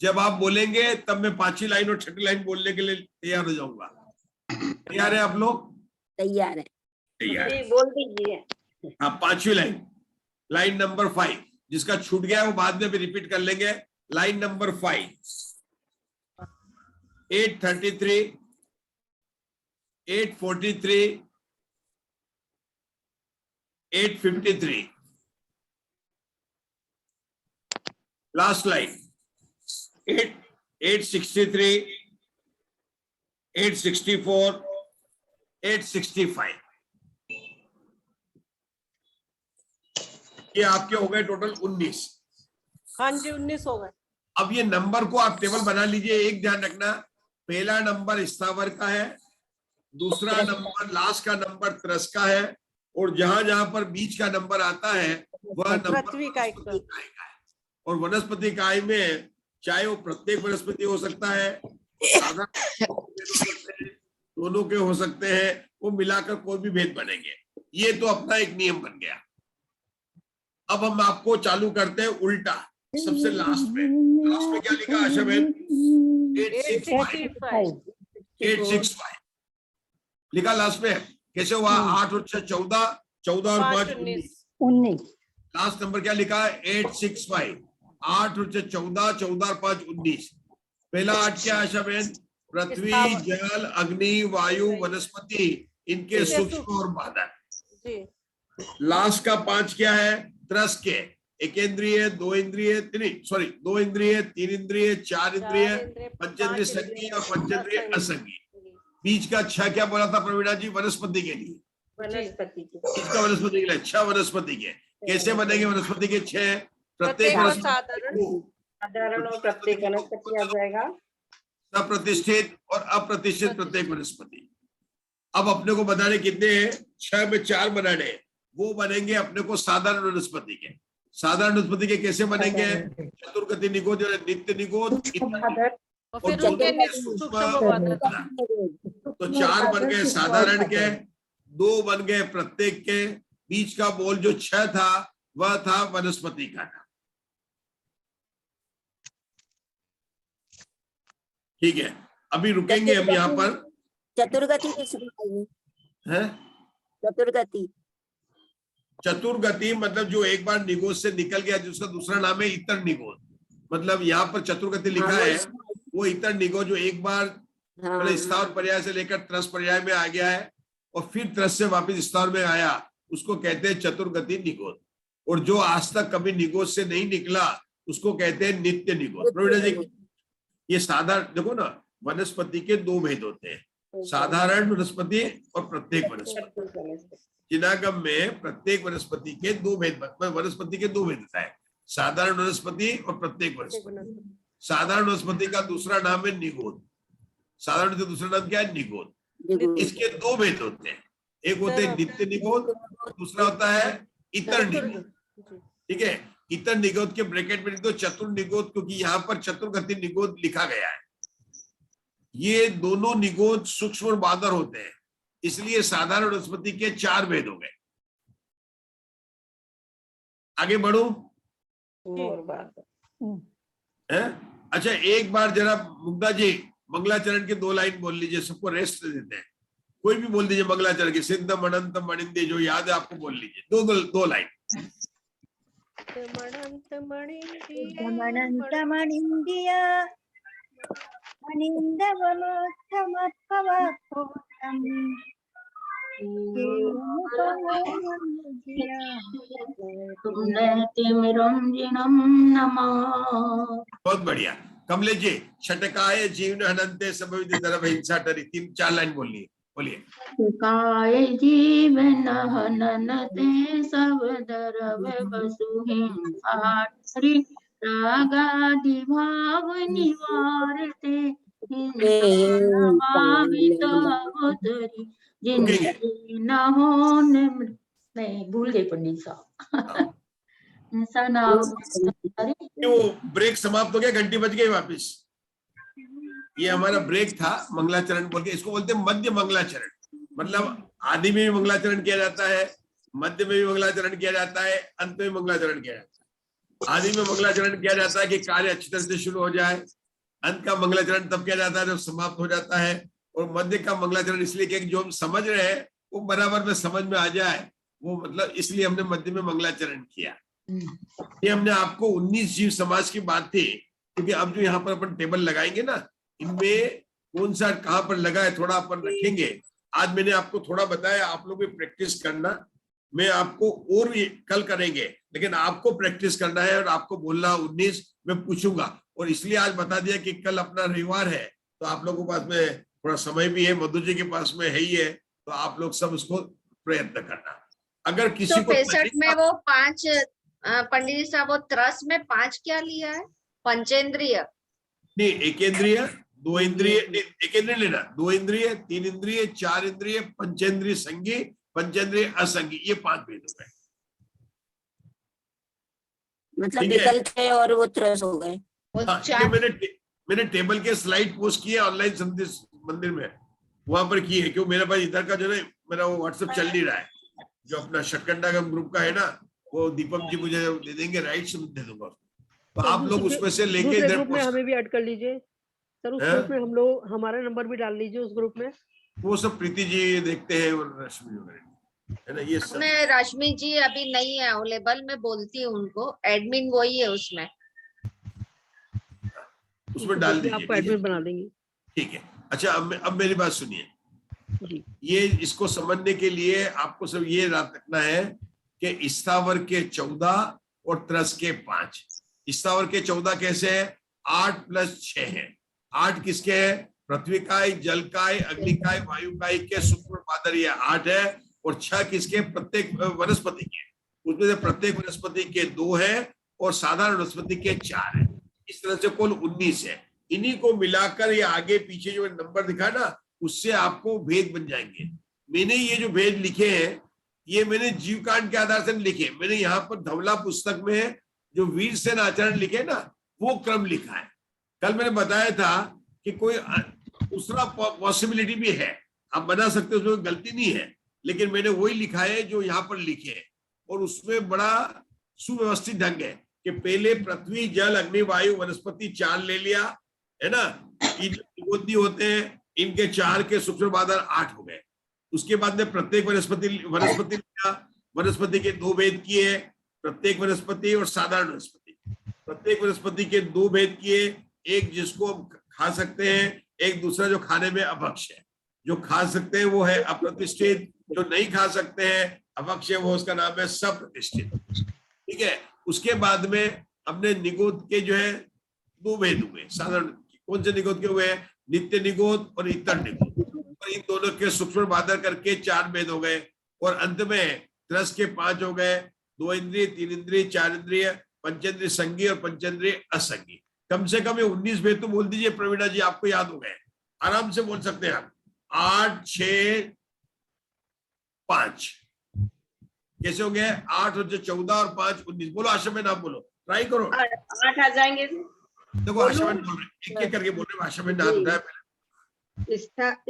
जब आप बोलेंगे तब मैं 5वीं लाइन और 6ठी लाइन बोलने के लिए तैयार हो जाऊंगा। तैयार है आप लोग? तैयार है। तैयार है। बोल दीजिए। हाँ 5वीं लाइन, लाइन नंबर 5, जिसका छूट गया है वो बाद में भी रिपीट कर लेंगे। Line number 5, 833 843 853। Last line 863 864 865। ये आपके हो गए टोटल 19। हाँ जी 19 हो गए। अब ये नंबर को आप टेबल बना लीजिए। एक ध्यान रखना, पहला नंबर स्थावर का है, दूसरा नंबर लास्ट का नंबर त्रस का है, और जहां जहां पर बीच का नंबर आता है वह नंबर पृथ्वी का एक है। और वनस्पति काय में चाहे वो प्रत्येक वनस्पति हो सकता है, दोनों के हो सकते हैं, वो मिलाकर कोई भी भेद बनेंगे। ये तो अपना एक नियम बन गया। अब हम आपको चालू करते हैं उल्टा, सबसे लास्ट में क्या लिखा आशा बहन? 865 लिखा लास्ट में। कैसे हुआ? 8 और 6 14, 14 और 5 19। लास्ट नंबर क्या लिखा है? 865। 8 और 6 14, 14 और 5 19। पहला 8 क्या आशा बहन? पृथ्वी, जल, अग्नि, वायु, वनस्पति, इनके सूक्ष्म और बादल। लास्ट का 5 क्या है? त्रस के, 1 इंद्रिय 2 इंद्रिय 2 इंद्रिय 3 इंद्रिय 4 इंद्रिय, पंचेंद्रिय संज्ञी और पंचेंद्रिय असंज्ञी। बीच का 6 क्या बोला था प्रवीणा जी? वनस्पति के लिए। वनस्पति के बीच का वनस्पति के लिए 6 वनस्पति के। कैसे बनेंगे वनस्पति के 6? प्रत्येक साधारण और प्रत्येक वनस्पति आ जाएगा, प्रतिष्ठित और अप्रतिष्ठित प्रत्येक वनस्पति। अब अपने को बनाने कितने हैं? 6 में 4 बनाने हैं, वो बनेंगे अपने को साधारण वनस्पति के। साधारण वनस्पति के कैसे बनेंगे? चतुर्गति निगोद, नित्य निगोद, और तो 4 बन गए साधारण के, 2 बन गए प्रत्येक के, बीच का बोल जो 6 था वह था वनस्पति का नाम। ठीक है, अभी रुकेंगे हम यहाँ पर। चतुर्गति किसको है? हैं? चतुर्गति चतुर्गति मतलब जो एक बार निगोद से निकल गया, जिसका दूसरा नाम है इतर निगोद। मतलब यहाँ पर चतुर्गति लिखा है, वो इतर निगोद जो एक बार पहले स्थावर पर्याय से लेकर त्रस पर्याय में आ गया है और फिर त्रस से वापस स्थावर में आया, उसको कहते हैं चतुर्गति निगोद। और जो आज तक कभी निगोद से नहीं निकला उसको कहते हैं नित्य निगोद। प्रवीणा जी, ये साधारण देखो ना, वनस्पति के दो भेद होते हैं, साधारण वनस्पति और प्रत्येक वनस्पति। जिनागम में प्रत्येक वनस्पति के दो भेद, वनस्पति के दो भेद होता है, साधारण वनस्पति और प्रत्येक वनस्पति। साधारण वनस्पति का दूसरा नाम है निगोद। साधारण का दूसरा नाम क्या है? निगोद। इसके दो भेद होते हैं, एक होते हैं नित्य निगोद, दूसरा होता है इतर निगोद। ठीक है, इतर निगोद के ब्रैकेट में लिख दो चतुर निगोद, क्योंकि यहाँ पर चतुर्गति निगोद लिखा गया है। ये दोनों निगोद सूक्ष्म और बादर होते हैं, इसलिए साधारण वनस्पति के चार भेद हो गए। आगे बढ़ू? अच्छा, एक बार जरा मुग्धा जी मंगलाचरण के दो लाइन बोल लीजिए, सबको रेस्ट देते हैं। कोई भी बोल दीजिए मंगलाचरण के, सिद्ध मनंत मणिंदे, जो याद है आपको बोल लीजिए, दो लाइन। बहुत बढ़िया। कमलेश जी, छटकाए जीवन हनंते सब विधि हिंसा टरी, 3-4 लाइन बोलिए। छटकाए जीवन हननते सब दरव बसु हिंसा टरी, रागादि भाव निवारते भावित अवतरी, जिनके न होने। नहीं, भूल गई पंडित साहब। वो ब्रेक समाप्त हो गया, घंटी बज गई वापस। ये हमारा ब्रेक था मंगलाचरण बोल के, इसको बोलते हैं मध्य मंगलाचरण। मतलब आदि में भी मंगलाचरण किया जाता है, मध्य में भी मंगलाचरण किया जाता है, अंत में मंगलाचरण किया जाता है। आदि में मंगलाचरण किया जाता है कि कार्य अच्छी तरह से शुरू हो जाए, अंत का मंगलाचरण तब किया जाता है जब समाप्त हो जाता है, और मध्य का मंगलाचरण इसलिए कि जो हम समझ रहे हैं वो बराबर में समझ में आ जाए, वो मतलब इसलिए हमने मध्य में मंगलाचरण किया। ये हमने आपको 19 जीव समाज की बात थी, क्योंकि अब जो यहाँ पर अपन टेबल लगाएंगे ना, इनमें कौन सा कहाँ पर लगा है थोड़ा अपन रखेंगे। आज मैंने आपको थोड़ा बताया, आप लोग भी प्रैक्टिस करना। मैं आपको और भी कल करेंगे, लेकिन आपको प्रैक्टिस करना है और आपको बोलना 19 मैं पूछूंगा। और इसलिए आज बता दिया कि कल अपना रविवार है, तो आप लोगों के पास में थोड़ा समय भी है, मधु जी के पास में है ही है, तो आप लोग सब उसको प्रयत्न करना। अगर किसी तो को 65 में वो 5 पंडित जी साहब, वो त्रस में 5 क्या लिया है? पंचेंद्रिय नहीं, एकेंद्रिय, 2 इंद्रिय, एकेंद्रिय लेना, 2 इंद्रिय, 3 इंद्रिय, 4 इंद्रिय, पंचेंद्रिय संगी, पंचेंद्रिय असंगी, ये 5 भेद हो गए। मतलब विकल्प है और वो त्रस हो गए। मैंने टेबल के स्लाइड पोस्ट किए ऑनलाइन संदेश मंदिर में, वहां पर किए, क्यों मेरे पास इधर का जो है मेरा वो व्हाट्सएप चल नहीं रहा है, जो अपना शटकंडा का ग्रुप का है ना, वो दीपक जी मुझे दे देंगे, राइट्स दे दूंगा, तो आप लोग उसमें से लेके इधर ग्रुप में हमें भी ऐड कर लीजिए सर, उस ग्रुप में हम लोग हमारा नंबर भी डाल लीजिए उस ग्रुप में। वो सब प्रीति जी देखते हैं और रश्मि वगैरह है ना, ये सब। मैं रश्मि जी अभी नहीं है अवेलेबल, मैं बोलती हूँ उनको, एडमिन वही है उसमें डाल दीजिए, आपको एडमिन बना देंगे। ठीक है। अच्छा, अब मेरी बात सुनिए, ये इसको समझने के लिए आपको सब ये याद रखना है कि स्थावर के 14 और त्रस के 5। स्थावर के 14 कैसे है? 8 + 6 है। 8 किसके है? पृथ्वी काय, जल काय, अग्नि काय, वायु काय के सूक्ष्म पादर, ये 8 है। और 6 किसके? प्रत्येक वनस्पति के। उसमें से प्रत्येक वनस्पति के 2 है और साधारण वनस्पति के 4 है। इस तरह से कुल 19 है। इन्हीं को मिलाकर ये आगे पीछे जो नंबर दिखा ना, उससे आपको भेद बन जाएंगे। मैंने ये जो भेद लिखे हैं, ये मैंने जीवकांड के आधार से लिखे। मैंने यहाँ पर धवला पुस्तक में जो वीरसेन आचरण लिखे ना, वो क्रम लिखा है। कल मैंने बताया था कि कोई दूसरा पॉसिबिलिटी भी है, आप बना सकते हो, उसमें गलती नहीं है, लेकिन मैंने वही लिखा है जो यहाँ पर लिखे है। और उसमें बड़ा सुव्यवस्थित ढंग है कि पहले पृथ्वी, जल, अग्नि, वायु, वनस्पति 4 ले लिया है ना, विभूति होते हैं, इनके 4 के सूक्ष्म बादल 8 हो गए। उसके बाद में प्रत्येक वनस्पति लिया, वनस्पति के दो भेद किए, प्रत्येक वनस्पति और साधारण वनस्पति। प्रत्येक वनस्पति के दो भेद किए, एक जिसको हम खा सकते हैं, एक दूसरा जो खाने में अभक्ष्य है। जो खा सकते हैं वो है अप्रतिष्ठित, जो नहीं खा सकते हैं अभक्ष्य, वो उसका नाम है सप्रतिष्ठित। ठीक है। उसके बाद में हमने निगोद के जो है दो भेद हुए। साधारण कौन से निगोद के हुए? नित्य निगोद और इतर निगोद। और इन दोनों के सूक्ष्म बाधर करके 4 भेद हो गए। और अंत में त्रस के 5 हो गए, 2 इंद्रिय, 3 इंद्रिय, 4 इंद्रिय, पंचेंद्रिय संगी और पंचेंद्रिय असंगी। कम से कम ये 19 भेद तो बोल दीजिए प्रवीणा जी, आपको याद हो गए, आराम से बोल सकते हैं आप। 8, 6, 5 कैसे हो गए? 8 और 14 और 5 19। बोलो आशा में, नाम बोलो, ट्राई करो। 8 आ जाएंगे। देखो आशा में बोल रहे, एक एक करके बोल रहे। आशा में नाम उठाया पहले।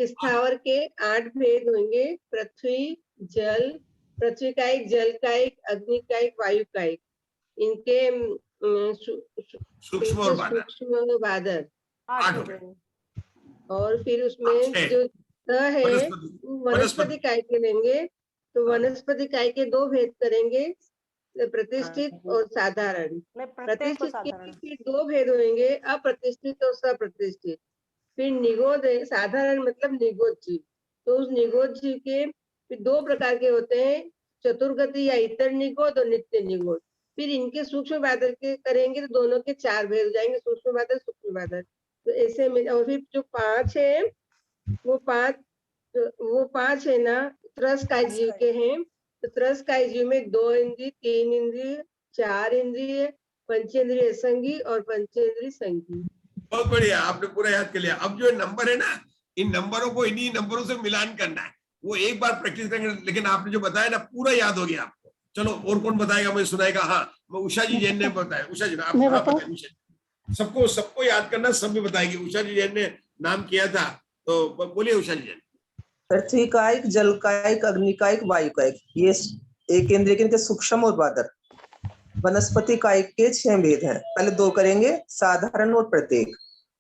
स्थावर के 8 भेद होंगे। पृथ्वी, जल, पृथ्वी का एक, जल का एक, अग्नि का एक, वायु का एक। इनके सूक्ष्म और बाधर सूक्ष्म बाधर 8 हो गए। और फिर उसमें जो है वनस्पति काय के लेंगे, तो वनस्पति काय के 2 भेद करेंगे, प्रतिष्ठित और साधारण। प्रतिष्ठित के फिर 2 भेद होंगे, अप्रतिष्ठित और सप्रतिष्ठित। फिर निगोद है, साधारण मतलब निगोद जीव। तो उस निगोद जीव के फिर 2 प्रकार के होते हैं, चतुर्गति या इतर निगोद और नित्य निगोद। फिर इनके सूक्ष्म बाधर के करेंगे तो दोनों के 4 भेद हो जाएंगे, सूक्ष्म बाधर, सूक्ष्म बाधर। तो ऐसे में, और फिर जो 5 है वो 5 है ना, त्रस काय जीव के हैं। तो त्रस काय जीव में 2 इंद्रिय, 3 इंद्रिय, 4 इंद्रिय, पंचेंद्रिय संगी और पंचेंद्रिय संगी। बहुत बढ़िया, आपने पूरा याद कर लिया। अब जो नंबर है ना, इन नंबरों को इन्हीं नंबरों से मिलान करना है। वो एक बार प्रैक्टिस करेंगे, लेकिन आपने जो बताया ना पूरा याद हो गया आपको। चलो और कौन बताएगा, मुझे सुनाएगा? हाँ, मैं उषा जी जैन ने बताया। उषा जी आप बताएं। सबको याद करना, सब भी बताएंगे। उषा जी जैन ने नाम किया था, तो बोलिए उषा जी जैन। पृथ्वी का एक, जल का एक, अग्नि का एक, वायु का एक, ये एक इंद्रिय के सूक्ष्म और बाधर। वनस्पति काय के 6 भेद हैं। पहले 2 करेंगे, साधारण और प्रत्येक।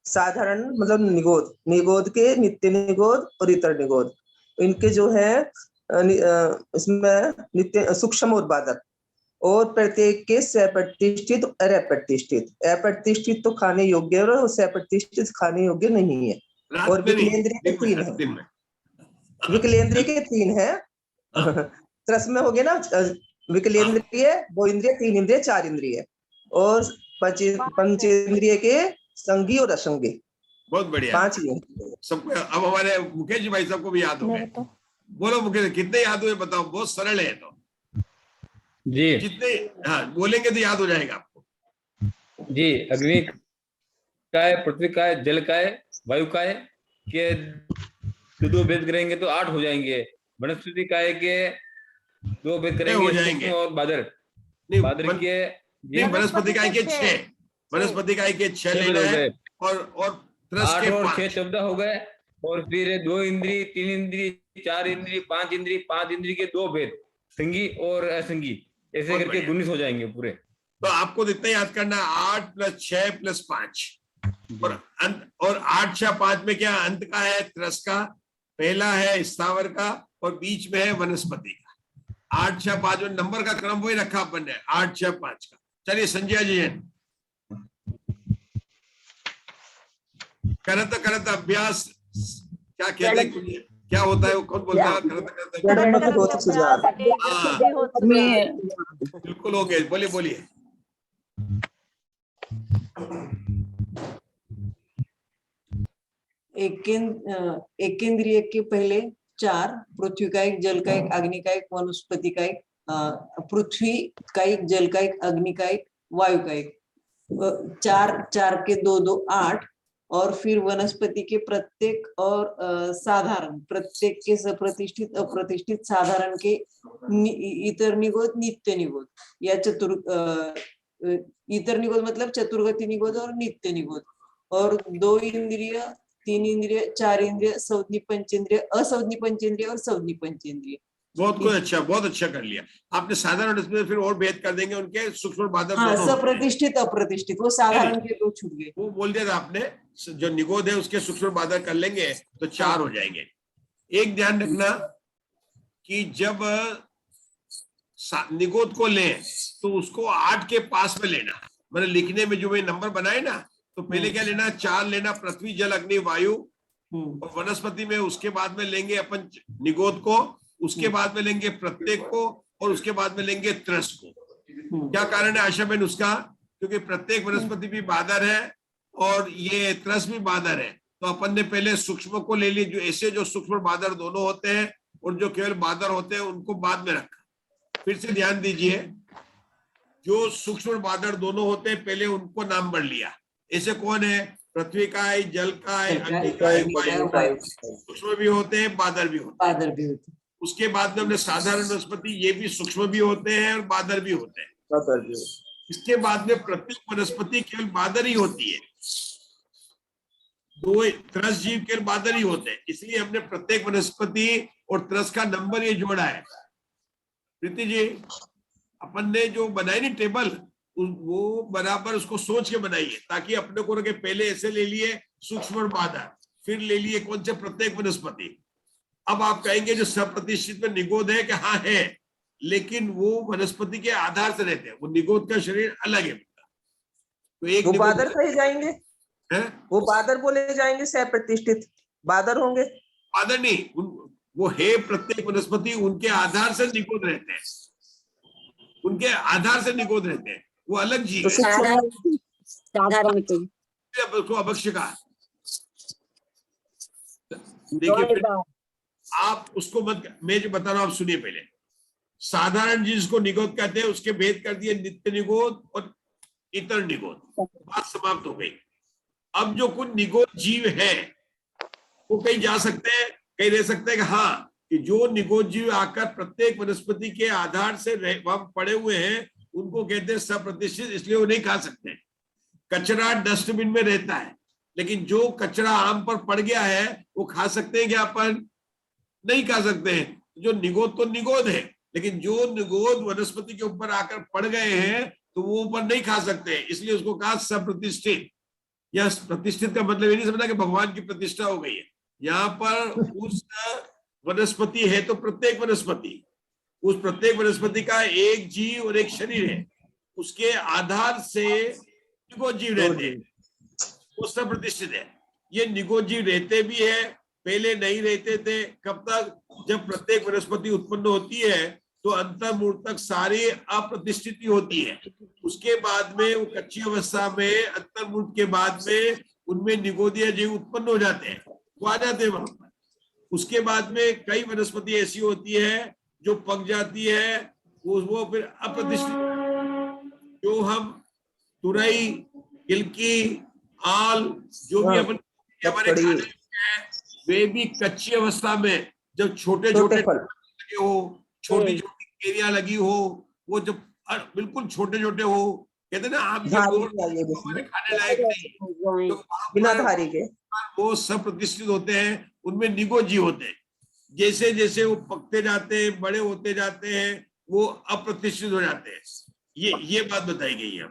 साधारण मतलब निगोद, निगोद के नित्य निगोद और इतर निगोद। इनके जो है इसमें नित्य, सूक्ष्म और बाधर। और प्रत्येक के सप्रतिष्ठित और अप्रतिष्ठित। अप्रतिष्ठित तो खाने योग्य है और सप्रतिष्ठित खाने योग्य नहीं है। और विकलेंद्रिय के 3 है। विकलेंद्रिय के 3 है। त्रस में हो गया ना, विकलेंद्रिय 2 इंद्रिय, 3 इंद्रिय, 4 इंद्रिय। और पंचेंद्रिय के संगी और असंगी। बहुत बढ़िया, 5 ही है सबको। अब हमारे मुकेश जी भाई सबको भी याद हो गए। बोलो मुकेश, कितने याद हुए बताओ? बहुत सरल है तो जी। जितने बोलेंगे तो याद हो जाएगा आपको जी। अग्नि का है, पृथ्वी का है, जल का है, वायु का है के 2 भेद करेंगे तो 8 हो जाएंगे। वनस्पति का है के 2 भेद करेंगे हो जाएंगे। और बादर के वनस्पति का के 6, वनस्पति का के 6 लेना है। और 8 और 6 14 हो गए। और फिर 2 इंद्रिय, 3 इंद्रिय, 4 इंद्रिय, 5 इंद्रिय, 5 इंद्रिय के 2 भेद, संगी और असंगी, ऐसे करके 19 हो जाएंगे पूरे। तो आपको इतना याद करना, 8 + 6 + 5 और अंत। और 8, 6, 5 में क्या अंत का है? त्रस का, पहला है स्थावर का और बीच में है वनस्पति का। 8, 6, 5 में नंबर का क्रम वही रखा अपन ने, 8, 6, 5 का। चलिए संजय जी हैं। करत अभ्यास क्या कहते हैं, क्या होता है वो कौन बोलता है? बिल्कुल हो गए, बोलिए बोलिए। एक इंद्रिय के पहले 4, पृथ्वी का एक, जल का एक, अग्नि का एक, वनस्पति का एक, पृथ्वी का एक, जल का एक, अग्नि का एक, वायु का एक। 4 के 2 8। और फिर वनस्पति के प्रत्येक और साधारण, प्रत्येक के सप्रतिष्ठित, अप्रतिष्ठित, साधारण के इतर निगोद, नित्य निगोद या इतर निगोद मतलब चतुर्गति निगोद और नित्य निगोद। और 2 इंद्रिय, 3 इंद्रिय, 4 इंद्रिय, संज्ञी पंचेंद्रिय, असंज्ञी पंचेंद्रिय और संज्ञी पंचेंद्रिय। बहुत कुछ अच्छा, बहुत अच्छा कर लिया आपने। साधारण इसमें फिर और भेद कर देंगे उनके सूक्ष्म बाधक। सप्रतिष्ठित, अप्रतिष्ठित, वो साधारण के 2 छूट गए। वो बोल दिया था आपने, जो निगोद है उसके सूक्ष्म बाधक कर लेंगे तो 4 हो जाएंगे। एक ध्यान रखना कि जब निगोद को लें तो उसको 8 के पास में लेना। मैंने लिखने में जो मैं नंबर बनाए ना, तो पहले क्या लेना, 4 लेना, पृथ्वी जल अग्नि वायु, और वनस्पति में उसके बाद में लेंगे अपन निगोद को, उसके बाद में लेंगे प्रत्येक को, और उसके बाद में लेंगे त्रस को। क्या कारण है आशा बहन उसका? क्योंकि प्रत्येक वनस्पति भी बादर है और ये त्रस भी बादर है। तो अपन ने पहले सूक्ष्म को ले ली, जो ऐसे जो सूक्ष्म बादर दोनों होते हैं और जो केवल बादर होते हैं उनको बाद में रखा। फिर से ध्यान दीजिए, जो सूक्ष्म बादर दोनों होते हैं पहले उनको नाम बढ़ लिया। ऐसे कौन है? पृथ्वी का है, जल का है, अग्नि का है, वायु का है। सूक्ष्म भी होते हैं, बादर भी होते हैं। उसके बाद में हमने साधारण वनस्पति, ये भी सूक्ष्म भी होते हैं और बादर भी होते हैं। इसके बाद में प्रत्येक वनस्पति केवल बादर ही होती है, दो त्रस जीव केवल बादर ही होते हैं। इसलिए हमने प्रत्येक वनस्पति और त्रस का नंबर ये जोड़ा है। प्रीति जी, अपन ने जो बनाई नहीं टेबल, वो बराबर उसको सोच के बनाइए, ताकि अपने को रखे पहले ऐसे ले लिए सूक्ष्म बादर, फिर ले लिए कौन से प्रत्येक वनस्पति। अब आप कहेंगे जो सप्रतिष्ठित में निगोद है कि हाँ है, लेकिन वो वनस्पति के आधार से रहते हैं, वो निगोद का शरीर अलग है। तो एक वो बादर कहे जाएंगे है? वो बादर बोले जाएंगे, सप्रतिष्ठित बादर होंगे? बादर नहीं, वो है प्रत्येक वनस्पति, उनके आधार से निगोद रहते हैं, उनके आधार से निगोद रहते हैं, वो अलग जीव है। साधारण उसको अभक्ष्य कहा। देखिए आप उसको मत, मैं जो बता रहा हूं आप सुनिए पहले। साधारण जिसको निगोद कहते हैं उसके भेद कर दिए नित्य निगोद और इतर निगोद, बात समाप्त हो गई। अब जो कुछ निगोद जीव है वो कहीं जा सकते हैं, कहीं रह सकते हैं कि हाँ, कि जो निगोद जीव आकर प्रत्येक वनस्पति के आधार से वहां पड़े हुए हैं उनको कहते हैं सप्रतिष्ठित, इसलिए वो नहीं खा सकते। कचरा डस्टबिन में रहता है, लेकिन जो कचरा आम पर पड़ गया है वो खा सकते हैं क्या? अपन नहीं खा सकते हैं। जो निगोद तो निगोद है, लेकिन जो निगोद वनस्पति के ऊपर आकर पड़ गए हैं तो वो ऊपर नहीं खा सकते, इसलिए उसको कहा सप्रतिष्ठित। यह प्रतिष्ठित का मतलब ये नहीं समझना कि भगवान की प्रतिष्ठा हो गई है। यहाँ पर उस वनस्पति है तो प्रत्येक वनस्पति, उस प्रत्येक वनस्पति का एक जीव और एक शरीर है, उसके आधार से निगोद जीव रहते हैं, वो सब प्रतिष्ठित है। ये निगोद जीव रहते भी है, पहले नहीं रहते थे। कब तक? जब प्रत्येक वनस्पति उत्पन्न होती है तो अंतर्मूर्त तक सारी अप्रतिष्ठित होती है। उसके बाद में वो कच्ची अवस्था में अंतर्मूर्त के बाद में उनमें निगोदीय जीव उत्पन्न हो जाते हैं, वो आ जाते हैं वहां पर। उसके बाद में कई वनस्पति ऐसी होती है जो पक जाती है, वो फिर अप्रतिष्ठित। जो हम तुरई, गिलकी, आल, जो भी अपन हमारे खाने हैं, वे भी कच्ची अवस्था में जब छोटे छोटे लगे हो, छोटी छोटी केरियां लगी हो, वो जब बिल्कुल छोटे छोटे हो, कहते हैं ना आम के हमारे खाने लायक नहीं, तो बिना धारी के वो सब प्रतिष्ठित होते हैं, उनमें निगोद जीव होते हैं। जैसे जैसे वो पकते जाते हैं, बड़े होते जाते हैं, वो अप्रतिष्ठित हो जाते हैं। ये बात बताई गई है।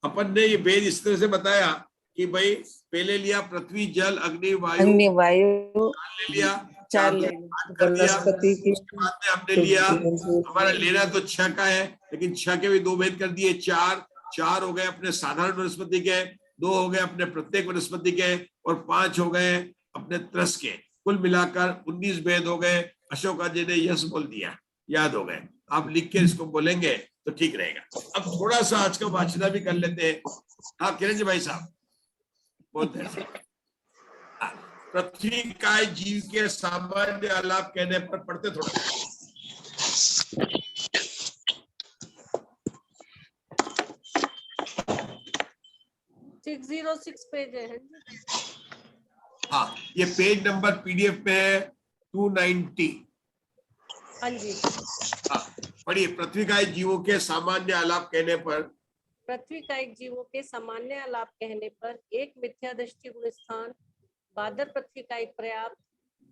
अपन ने ये भेद इस तरह से बताया कि भाई पहले लिया पृथ्वी जल अग्नि वायु, ले लिया 4 वनस्पति के बाद में हमने लिया, हमारा लेना तो 6 का है, लेकिन 6 के भी 2 भेद कर दिए, 4 हो गए अपने साधारण वनस्पति के, 2 हो गए अपने प्रत्येक वनस्पति के, और 5 हो गए अपने त्रस के। कुल मिलाकर 19 भेद हो गए। अशोका जी ने यस बोल दिया, याद हो गए। आप लिख के इसको बोलेंगे तो ठीक रहेगा। अब थोड़ा सा आज का वाचना भी कर लेते हैं। हाँ किरण जी भाई साहब बोलते हैं। पृथ्वी काय जीव के सामान्य आलाप कहने पर पढ़ते थोड़ा। 606 पेज है। हाँ, ये पेज नंबर पीडीएफ पे है 290। हाँ जी। हाँ पढ़िए। पृथ्वी काय जीवों के सामान्य आलाप कहने पर, पृथ्वी कायिक जीवों के सामान्य आलाप कहने पर एक मिथ्या दृष्टि गुण स्थान, बादर पृथ्वी कायिक पर्याप्त,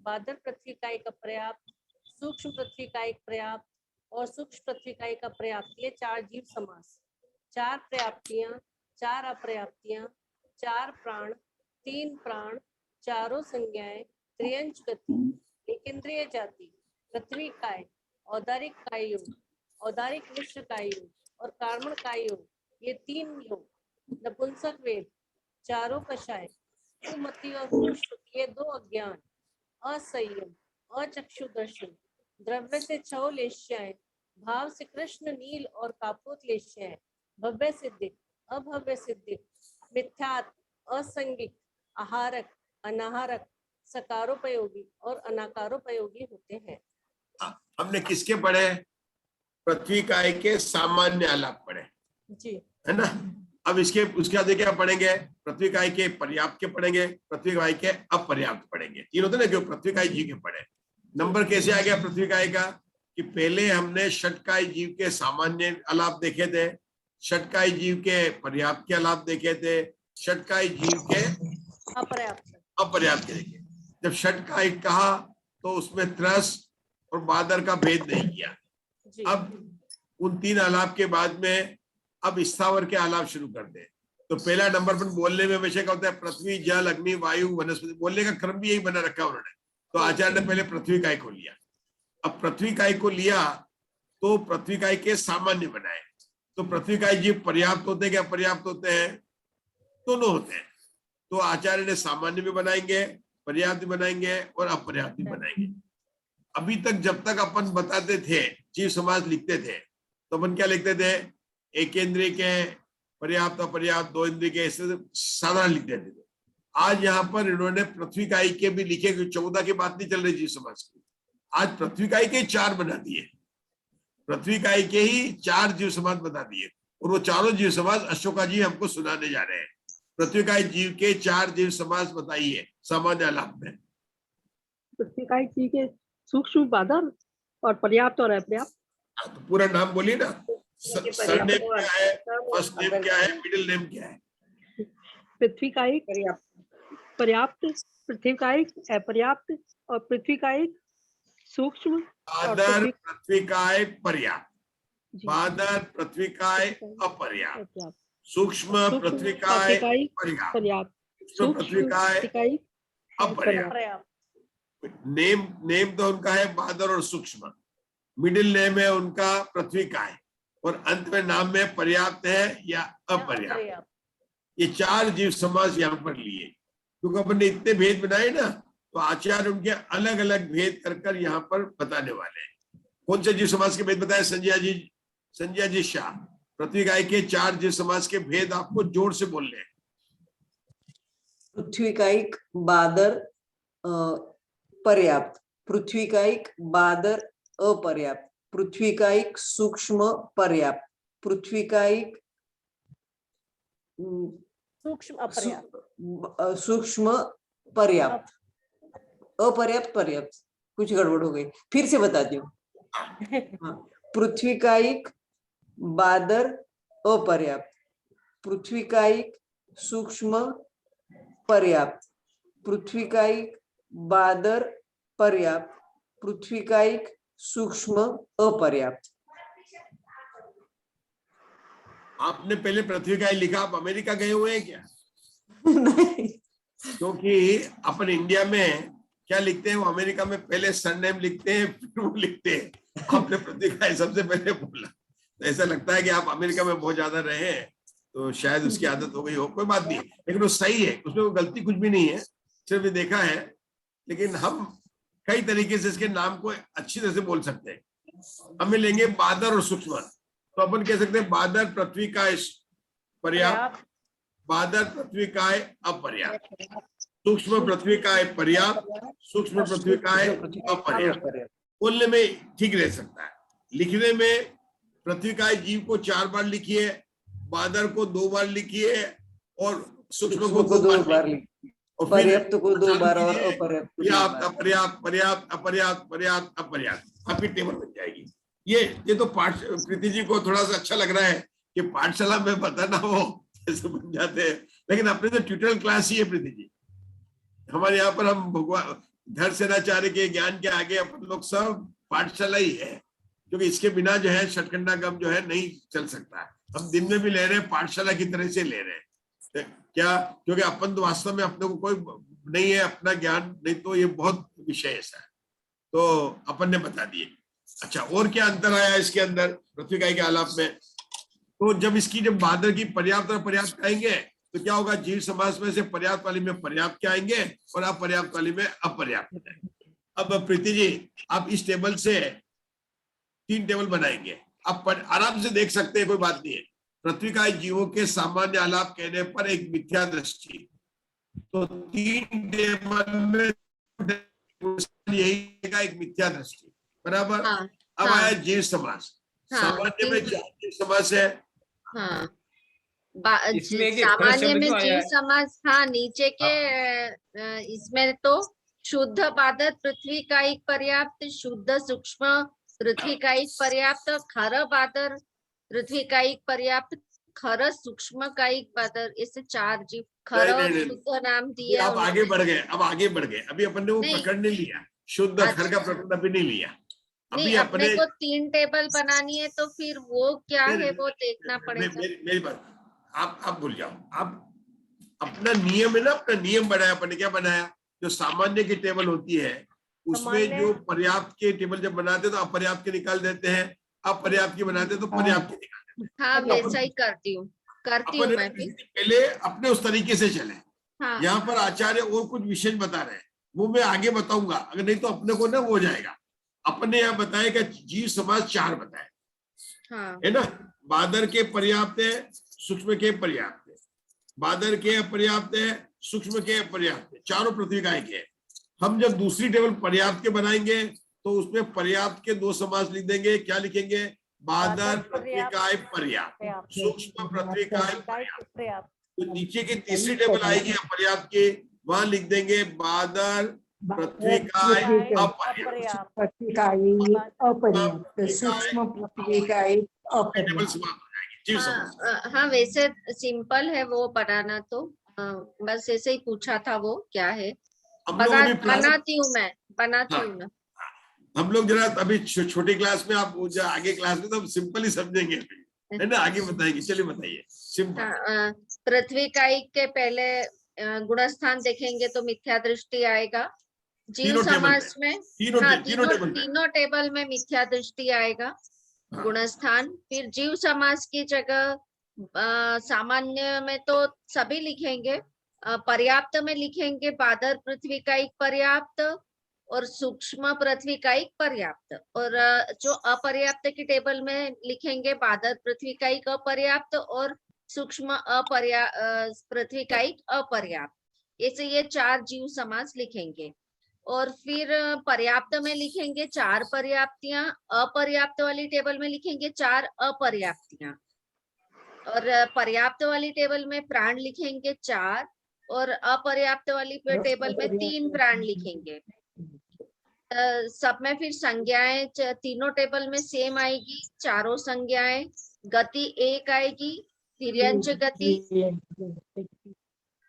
बादर पृथ्वी कायिक अपर्याप्त, सूक्ष्म पृथ्वी कायिक पर्याप्त और सूक्ष्म पृथ्वी कायिक अपर्याप्त, ये 4 जीव समास। 4 पर्याप्तियां, 4 अपर्याप्तियां, 4 प्राण, 3 प्राण, चारों संज्ञाएं, त्रियंच गति, एकेंद्रिय जाति, पृथ्वी काय, औदारिक काय योग औदारिक मिश्र का योग और कार्मण का योग, ये 3 योग, नपुंसक वेद, चारों कषाय, कुमति और कुश्रुत, ये 2 अज्ञान, असंयम, अचक्षुदर्शन, द्रव्य से 6 लेश्याएं, भाव से कृष्ण नील और कापोत लेश्याएं, भव्य सिद्धिक, अभव्य सिद्धिक, मिथ्यात, असंगिक, आहारक, अनाहारक, सकारोपयोगी और अनाकारोपयोगी होते हैं। हमने किसके पढ़े? पृथ्वी काय के सामान्य आलाप पढ़े जी, है ना। अब इसके उसके आगे क्या पढ़ेंगे? पृथ्वी काय के पर्याप्त के पढ़ेंगे, पृथ्वी काय के अपर्याप्त पढ़ेंगे। तीन होते ना, जो पृथ्वी काय जीव के पढ़े। नंबर कैसे आ गया पृथ्वी काय का? कि पहले हमने षटकाय जीव के सामान्य आलाप देखे थे, षटकाय जीव के पर्याप्त के आलाप देखे थे, षटकाय जीव के अपर्याप्त के देखे। जब षटकाय कहा तो उसमें त्रस और बादर का भेद नहीं किया। अब उन 3 आलाप के बाद में अब स्थावर के आलाप शुरू कर दे। तो पहला नंबर पर बोलने में हमेशा क्या होता है? पृथ्वी, जल, अग्नि, वायु, वनस्पति। बोलने का क्रम भी यही बना रखा उन्होंने। तो आचार्य ने पहले पृथ्वी काय को लिया। अब पृथ्वी काय को लिया तो पृथ्वी काय के सामान्य बनाए। तो पृथ्वी काय जीव पर्याप्त होते हैं क्या पर्याप्त होते हैं? दोनों होते हैं। तो आचार्य ने सामान्य भी बनाएंगे, पर्याप्त भी बनाएंगे और अपर्याप्त भी बनाएंगे। अभी तक जब तक अपन बताते थे, जीव समाज लिखते थे, तो अपन क्या लिखते थे? एक इंद्रिय के पर्याप्त, अपर्याप्त, 2 इंद्रिय के, ऐसे साधारण लिख देते थे। आज यहाँ पर इन्होंने पृथ्वी काय के भी लिखे, 14 की बात नहीं चल रही जीव समाज की। आज पृथ्वी काय के 4 बना दिए, पृथ्वी काय के ही 4 जीव समाज बता दिए। और वो चारों जीव समाज अशोका जी हमको सुनाने जा रहे हैं। पृथ्वी काय जीव के 4 जीव समाज बताइए सामान्य आलाप में। पृथ्वी काय जीव के सूक्ष्म, बादर और पर्याप्त और अपर्याप्त। तो पूरा नाम बोलिए ना। सरनेम क्या है, फर्स्ट नेम क्या है, मिडिल नेम क्या है? पृथ्वी काय पर्याप्त, पृथ्वी काय अपर्याप्त और पृथ्वी काय सूक्ष्म, बादर, पृथ्वी काय पर्याप्त, बादर, पृथ्वी काय अपर्याप्त, सूक्ष्म पृथ्वी काय पर्याप्त, सूक्ष्म पृथ्वी काय अपर्याप्त। नेम तो उनका है बादर और सूक्ष्म, मिडिल नेम है उनका पृथ्वी काय, और अंत में नाम में पर्याप्त है या अपर्याप्त। ये 4 जीव समाज यहाँ पर लिए, क्योंकि अपन ने इतने भेद बनाए ना, तो आचार्य उनके अलग अलग भेद कर कर यहाँ पर बताने वाले हैं। कौन से जीव समाज के भेद बताए? संजय जी शाह। पृथ्वी काय के 4 जीव समाज के भेद आपको जोर से बोलने हैं। पृथ्वी कायिक, बादर, पर्याप्त, पृथ्वी कायिक, बादर, अपर्याप्त, पृथ्वी कायिक, सूक्ष्म, पर्याप्त, पृथ्वी कायिक, सूक्ष्म, पर्याप्त, अपर्याप्त, पर्याप्त। कुछ गड़बड़ हो गई, फिर से बताती हूँ। पृथ्वी कायिक, बादर, अपर्याप्त, पृथ्वी कायिक, सूक्ष्म, पर्याप्त, पृथ्वी कायिक, बादर, पर्याप्त, पृथ्वी कायिक, सूक्ष्म, अपर्याप्त। आपने पहले पृथ्वी काय लिखा, आप अमेरिका गए हुए हैं क्या? नहीं, क्योंकि अपन इंडिया में क्या लिखते हैं, वो अमेरिका में पहले सरनेम लिखते हैं फिर वो लिखते हैं। आपने पृथ्वी काय सबसे पहले बोला, तो ऐसा लगता है कि आप अमेरिका में बहुत ज्यादा रहे हैं, तो शायद उसकी आदत हो गई हो। कोई बात नहीं, लेकिन वो सही है, उसमें वो गलती कुछ भी नहीं है, सिर्फ देखा है। लेकिन हम कई तरीके से इसके नाम को अच्छी तरह से बोल सकते हैं। हमें लेंगे बादर और सूक्ष्म, तो अपन कह सकते हैं बादर पृथ्वी काय पर्याप्त, बादर पृथ्वी काय अपर्याप्त, सूक्ष्म पृथ्वी काय पर्याप्त, सूक्ष्म पृथ्वी काय अपर्याप्त। बोलने में ठीक रह सकता है, लिखने में पृथ्वी काय जीव को 4 बार लिखिए, बादर को 2 बार लिखिए और सूक्ष्म को 2 बार लिखिए, और पर्याप्त को 2 बार और अपर्याप्त, पर्याप्त, अपर्याप्त, पर्याप्त, अपर्याप्त, पर्याप्त, अपर्याप्त। आपकी टेबल बन जाएगी। ये तो पाठ प्रीति जी को थोड़ा सा अच्छा लग रहा है कि पाठशाला में बताना हो जैसे बन जाते हैं, लेकिन अपने तो ट्यूटोरियल क्लास ही है प्रीति जी। हमारे यहाँ पर हम भगवान धर सेनाचार्य के ज्ञान के आगे अपन लोग सब पाठशाला ही है, क्योंकि इसके बिना जो है षटखंडागम जो है नहीं चल सकता है। हम दिन में भी ले रहे हैं, पाठशाला की तरह से ले रहे हैं। क्या? क्योंकि अपन तो वास्तव में अपने को कोई नहीं है अपना ज्ञान, नहीं तो ये बहुत विषय ऐसा है, तो अपन ने बता दिए। अच्छा, और क्या अंतर आया इसके अंदर पृथ्वी काई के आलाप में? तो जब बादर की पर्याप्त और पर्याप्त कहेंगे तो क्या होगा, जीव समास में से पर्याप्त वाली में पर्याप्त क्या आएंगे और अपर्याप्त वाली में अपर्याप्त आएंगे। अब प्रीति जी, आप इस टेबल से 3 टेबल बनाएंगे, आप आराम से देख सकते हैं, कोई बात नहीं है। पृथ्वी का जीवों के सामान्य आलाप कहने पर एक मिथ्या दृष्टि, तो 3 टेबल में यही एक मिथ्या दृष्टि, बराबर। अब आया जीव समास, सामान्य में जीव समास है। सामान्य में जीव समास, हाँ, नीचे के इसमें तो शुद्ध बादर पृथ्वी का एक पर्याप्त, शुद्ध सूक्ष्म पृथ्वी का एक पर्याप्त, खर बादर पृथ्वी का एक पर्याप्त, खर सूक्ष्म का एक बादर, ऐसे 4 जीव। खर शुद्ध नाम दिया। अब आगे बढ़ गए, अभी अपन ने वो पकड़ नहीं लिया, शुद्ध खर का प्रकरण अभी नहीं लिया। नहीं, अपने को 3 टेबल बनानी है, तो फिर वो क्या है वो देखना पड़ेगा। मेरी बात आप भूल जाओ, आप अपना नियम है ना, अपना नियम बनाया अपन ने। क्या बनाया? जो सामान्य की टेबल होती है उसमें जो पर्याप्त के टेबल जब बनाते तो अपर्याप्त के निकाल देते हैं, अपर्याप्त की बनाते तो पर्याप्त के निकाल देते हैं। हाँ, वैसा ही करती हूँ मैं भी। पहले अपने उस तरीके से चले। यहाँ पर आचार्य और कुछ विशेष बता रहे हैं, वो मैं आगे बताऊंगा, अगर नहीं तो अपने को ना हो जाएगा। अपने यहाँ बताया कि जीव समास 4 बताए, है ना। बादर के पर्याप्त है, सूक्ष्म के पर्याप्त है, बादर के अपर्याप्त है, सूक्ष्म के अपर्याप्त है, चारों पृथ्वी काय के। हम जब दूसरी टेबल पर्याप्त के बनाएंगे तो उसमें पर्याप्त के 2 समास लिख देंगे। क्या लिखेंगे? बादर पृथ्वी काय पर्याप्त, सूक्ष्म पृथ्वी काय पर्याप्त। तो नीचे की तीसरी टेबल आएगी अपर्याप्त की, वहां लिख देंगे बादर पृथ्वी काय अपर्याप्त, पृथ्वी काय अपर्याप्त, सूक्ष्म पृथ्वी काय अपर्याप्त। हाँ, वैसे सिंपल है वो बनाना, तो बस ऐसे ही पूछा था वो क्या है। बनाती हूँ मैं। हम लोग जरा अभी छोटी क्लास में, आप आगे क्लास में तो हम सिंपल ही समझेंगे, है ना, आगे बताएंगे। चलिए बताइए सिंपल। पृथ्वी काई के पहले गुणस्थान देखेंगे तो मिथ्या दृष्टि आएगा। जीव समास में तीनों टेबल में मिथ्या दृष्टि आएगा गुणस्थान। फिर जीव समास की जगह सामान्य में तो सभी लिखेंगे, पर्याप्त में लिखेंगे बादर पृथ्वी का एक पर्याप्त और सूक्ष्म पृथ्वी का एक पर्याप्त, और जो अपर्याप्त की टेबल में लिखेंगे बादर पृथ्वी का एक अपर्याप्त और सूक्ष्म पृथ्वी का एक अपर्याप्त। ऐसे ये 4 जीव समास लिखेंगे। और फिर पर्याप्त में लिखेंगे 4 पर्याप्तियां, अपर्याप्त वाली टेबल में लिखेंगे 4 अपर्याप्तियां, और पर्याप्त वाली टेबल में प्राण लिखेंगे 4 और अपर्याप्त वाली टेबल में 3 प्राण लिखेंगे। सब में फिर संज्ञाएं तीनों टेबल में सेम आएगी, चारों संज्ञाएं। गति 1 आएगी, तिर्यंच गति,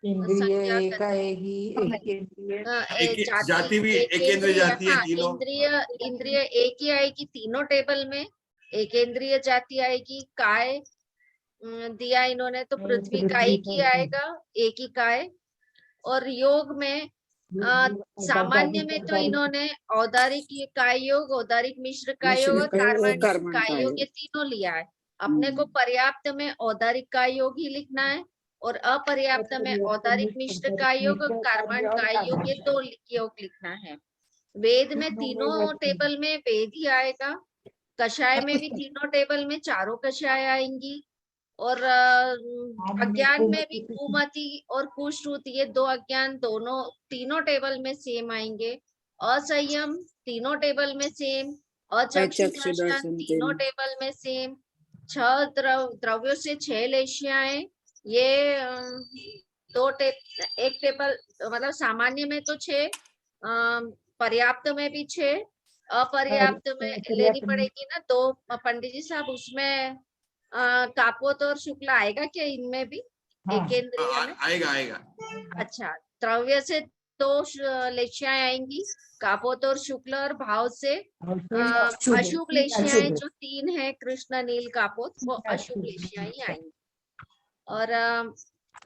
इंद्रिय एक आएगी, जाति भी एक इंद्रिय जाति है। इंद्रिय एक ही आएगी तीनों टेबल में, एक इंद्रिय जाति आएगी। काय दिया इन्होंने तो पृथ्वी काय की आएगा, एक ही काय। और योग में सामान्य में तो इन्होंने औदारिक काय योग, औदारिक मिश्र काय योग और कार्बनिक काय योग, ये तीनों लिया है। अपने को पर्याप्त में औदारिक काय योग ही लिखना है और अपर्याप्त में औदारिक मिश्र काय योग और कार्बन काय योग, ये 2 योग लिखना है। वेद में तीनों टेबल में वेद ही आएगा। कषाय में भी तीनों टेबल में चारों कषाय आएंगी। और अज्ञान में भी कुमति और कुश्रुत, ये 2 अज्ञान तीनों टेबल में सेम आएंगे। असंयम तीनों टेबल में सेम, अचक्षुदर्शन तीनों टेबल में सेम। 6 द्रव्यों से 6 लेशियाएं, ये एक टेबल मतलब सामान्य में तो 6, पर्याप्त में भी 6, अपर्याप्त में लेनी पड़ेगी ना 2। पंडित जी साहब, उसमें कापोत और शुक्ल आएगा क्या इनमें भी? एक इंद्रिय में आएगा। अच्छा, द्रव्य से 2 लेशियाएं आएंगी, कापोत और शुक्ल, और भाव से अशुभ लेशियाएं जो 3 है, कृष्ण नील कापोत, वो अशुभ लेशियाएं आएंगी। और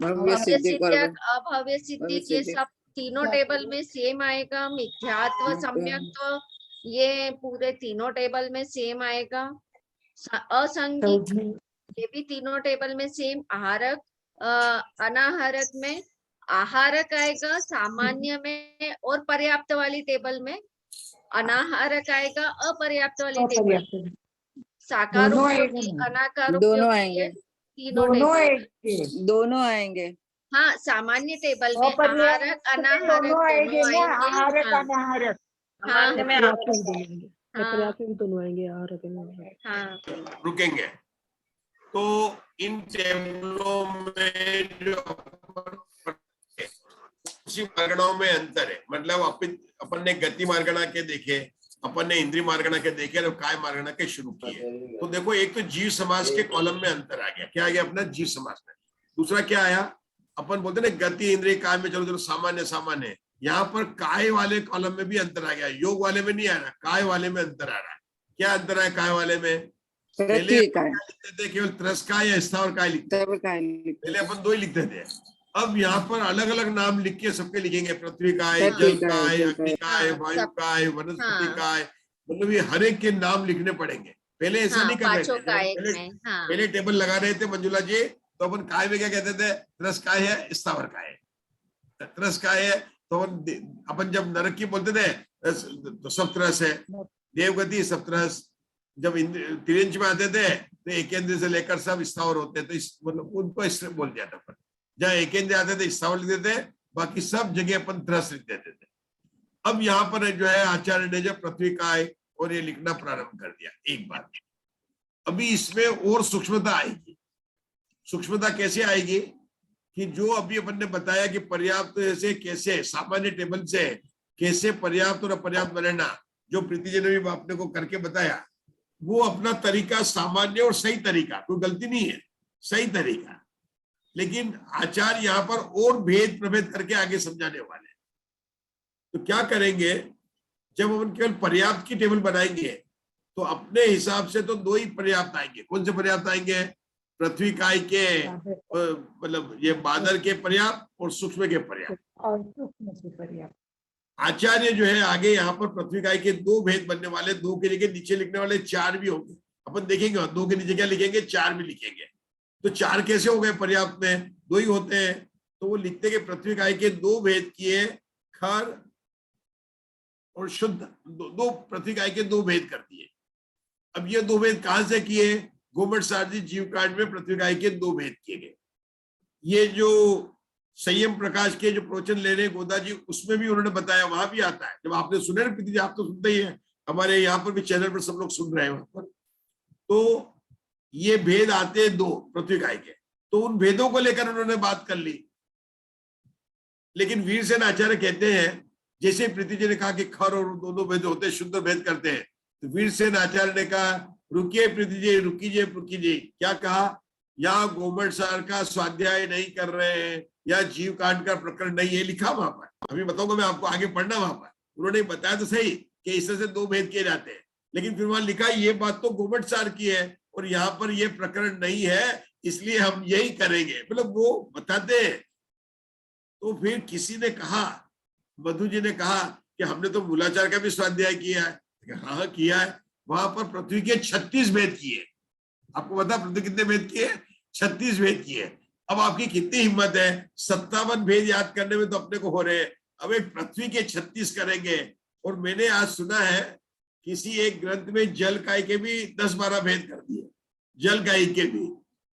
भव्य सिद्धि अभव्य सिद्धि, ये सब तीनों टेबल में सेम आएगा। मिथ्यात्व, सम्यक्त्व, ये पूरे तीनों टेबल में सेम आएगा। असंगी ये भी तीनों टेबल में सेम। आहारक अनाहारक में आहारक आएगा, सामान्य में और पर्याप्त वाली टेबल में अनाहारक आएगा, अपर्याप्त वाली टेबल साकारोपयोगी अनाकारोपयोगी दोनों आएंगे। हाँ, सामान्य टेबल में आहारक अनाहारक दोनों आएंगे। हाँ, दोनों आएंगे आहारक अनाहारक। हाँ, रुकेंगे। तो इन टेबलों में जो मार्गणों में अंतर है, मतलब अपन ने गति मार्गणा के देखे, अपन ने इंद्रिय मार्गणा के देखे और काय मार्गणा के शुरू किए। तो देखो, एक तो जीव समास के कॉलम में अंतर आ गया। क्या आ गया अपना? जीव समास में। दूसरा क्या आया? अपन बोलते ना गति इंद्रिय काय में चलो सामान्य सामान्य, यहाँ पर काय वाले कॉलम में भी अंतर आ गया। योग वाले में नहीं आ रहा, काय वाले में अंतर आ रहा है। क्या अंतर है काय वाले में? पहले लिखते थे केवल त्रस काय या स्थावर काय लिखते थे, पहले अपन दो ही लिखते थे। अब यहाँ पर अलग अलग नाम लिख के सबके लिखेंगे, पृथ्वी काय, जल काय, अग्नि काय, वायु काय, वनस्पति काय, मतलब ये हर एक के नाम लिखने पड़ेंगे। पहले ऐसा नहीं कर रहे थे। पहले टेबल लगा रहे थे मंजुला जी, तो अपन काय में क्या कहते थे? त्रस काय है, स्थावर काय है। त्रस काय है तो अपन जब नरक की बोलते थे तो सप्तरस है, देवगति सप्तरस। जब तिरंज में आते थे तो एकेंद्र से लेकर सब स्थावर होते, तो मतलब उनको इस बोल दिया था। जहाँ एकेंद्र आते थे स्थावर लिखते थे, बाकी सब जगह अपन त्रस लिख देते थे। अब यहाँ पर जो है आचार्य ने जब पृथ्वी काय और ये लिखना प्रारंभ कर दिया। एक बात, अभी इसमें और सूक्ष्मता आएगी। सूक्ष्मता कैसे आएगी कि जो अभी अपन ने बताया कि पर्याप्त से कैसे सामान्य टेबल से कैसे पर्याप्त और अपर्याप्त बनाना, जो प्रीति जी ने भी आपने को करके बताया, वो अपना तरीका सामान्य और सही तरीका, कोई गलती नहीं है, सही तरीका। लेकिन आचार्य यहाँ पर और भेद प्रभेद करके आगे समझाने वाले हैं। तो क्या करेंगे, जब हम केवल पर्याप्त की टेबल बनाएंगे तो अपने हिसाब से तो दो ही पर्याप्त आएंगे। कौन से पर्याप्त आएंगे? पृथ्वी काय के मतलब ये बादल के पर्याप्त और सूक्ष्म के पर्याप्त। आचार्य जो है आगे यहाँ पर पृथ्वी काय के दो भेद बनने वाले, दो के जगह नीचे लिखने वाले चार भी होंगे। अपन देखेंगे दो के नीचे क्या लिखेंगे, चार भी लिखेंगे। तो चार कैसे हो गए? पर्याप्त में दो ही होते हैं, तो वो लिखते कि पृथ्वी काय के दो भेद किए, खर और शुद्ध, दो पृथ्वी काय के दो भेद कर दिए। अब ये दो भेद कहां से किए? गोमट सारथी जीव कांड में पृथ्वी काय के दो भेद किए गए। ये जो संयम प्रकाश के जो प्रवचन ले रहे गोदा जी, उसमें भी उन्होंने बताया, वहां भी आता है। जब आपने सुने ना प्रीति जी, आप तो सुनते ही है, हमारे यहाँ पर भी चैनल पर सब लोग सुन रहे हैं वहां पर। तो ये भेद आते हैं दो पृथ्वी काय के, तो उन भेदों को लेकर उन्होंने बात कर ली। लेकिन वीरसेन आचार्य कहते हैं, जैसे प्रीति जी ने कहा कि खर और दोनों भेद होते हैं, शुद्ध भेद करते हैं, तो वीरसेन आचार्य ने कहा रुकिए प्रीति जी, रुकीजिए पुरकी जी। क्या कहा? यहाँ गोमट सार का स्वाध्याय नहीं कर रहे हैं या जीव कांड का प्रकरण नहीं है, लिखा वहां पर। अभी बताऊंगा मैं आपको, आगे पढ़ना वहां पर। उन्होंने बताया तो सही कि इस तरह से दो भेद किए जाते हैं, लेकिन फिर वहां लिखा ये बात तो गोमट सार की है और यहाँ पर ये प्रकरण नहीं है, इसलिए हम यही करेंगे, मतलब वो बताते हैं। तो फिर किसी ने कहा, मधु जी ने कहा कि हमने तो मूलाचार का भी स्वाध्याय किया है। हाँ किया है, वहां पर पृथ्वी के 36 भेद किए। आपको पता पृथ्वी कितने भेद किए? 36 भेद किए। अब आपकी कितनी हिम्मत है, 57 भेद याद करने में तो अपने को हो रहे हैं, अब एक पृथ्वी के 36 करेंगे। और मैंने आज सुना है किसी एक ग्रंथ में जल काय के भी 10-12 भेद कर दिए, जल काय के भी।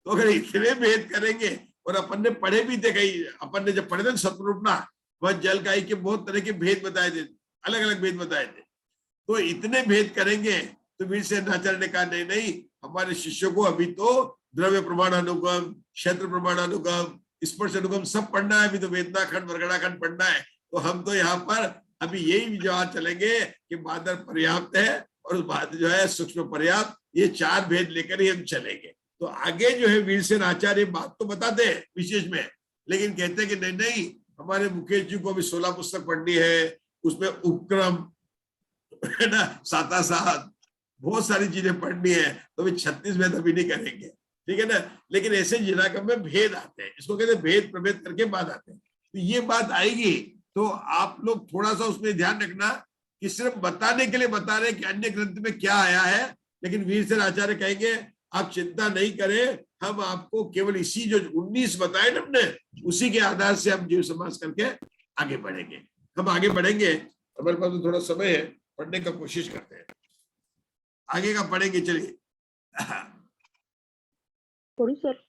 तो अगर इतने भेद करेंगे, और अपन ने पढ़े भी थे कहीं, अपन ने जब पढ़े थे सतरूपना, वह जल काय के बहुत तरह के भेद बताए थे, अलग अलग भेद बताए थे। तो इतने भेद करेंगे तो वीरसेन आचार्य ने कहा नहीं नहीं, हमारे शिष्यों को अभी तो द्रव्य प्रमाण अनुगम, क्षेत्र प्रमाण अनुगम, स्पर्श अनुगम सब पढ़ना है, अभी तो वेदना खंड वर्गणा खंड पढ़ना है। तो हम तो यहाँ पर अभी यही जवाब चलेंगे कि बादल पर्याप्त है और उस बाद जो है सूक्ष्म पर्याप्त, ये चार भेद लेकर ही हम चलेंगे। तो आगे जो है वीरसेन आचार्य बात तो बताते हैं विशेष में, लेकिन कहते हैं कि नहीं नहीं, हमारे मुकेश जी को अभी 16 पुस्तक पढ़नी है, उसमें उपक्रम है ना, साथ बहुत सारी चीजें पढ़नी है, तो अभी 36 भेद अभी नहीं करेंगे, ठीक है ना। लेकिन ऐसे जिनागम में भेद आते हैं, इसको कहते हैं भेद प्रभेद करके बाद आते हैं। तो ये बात आएगी, तो आप लोग थोड़ा सा उसमें ध्यान रखना कि सिर्फ बताने के लिए बता रहे कि अन्य ग्रंथ में क्या आया है, लेकिन वीरसेन आचार्य कहेंगे आप चिंता नहीं करें, हम आपको केवल इसी जो 19 बताए ना हमने, उसी के आधार से हम जीव समास करके आगे बढ़ेंगे। हम आगे बढ़ेंगे, हमारे पास तो थोड़ा समय है, पढ़ने का कोशिश करते हैं, आगे का पढ़ेंगे। चलिए पढ़ू सर?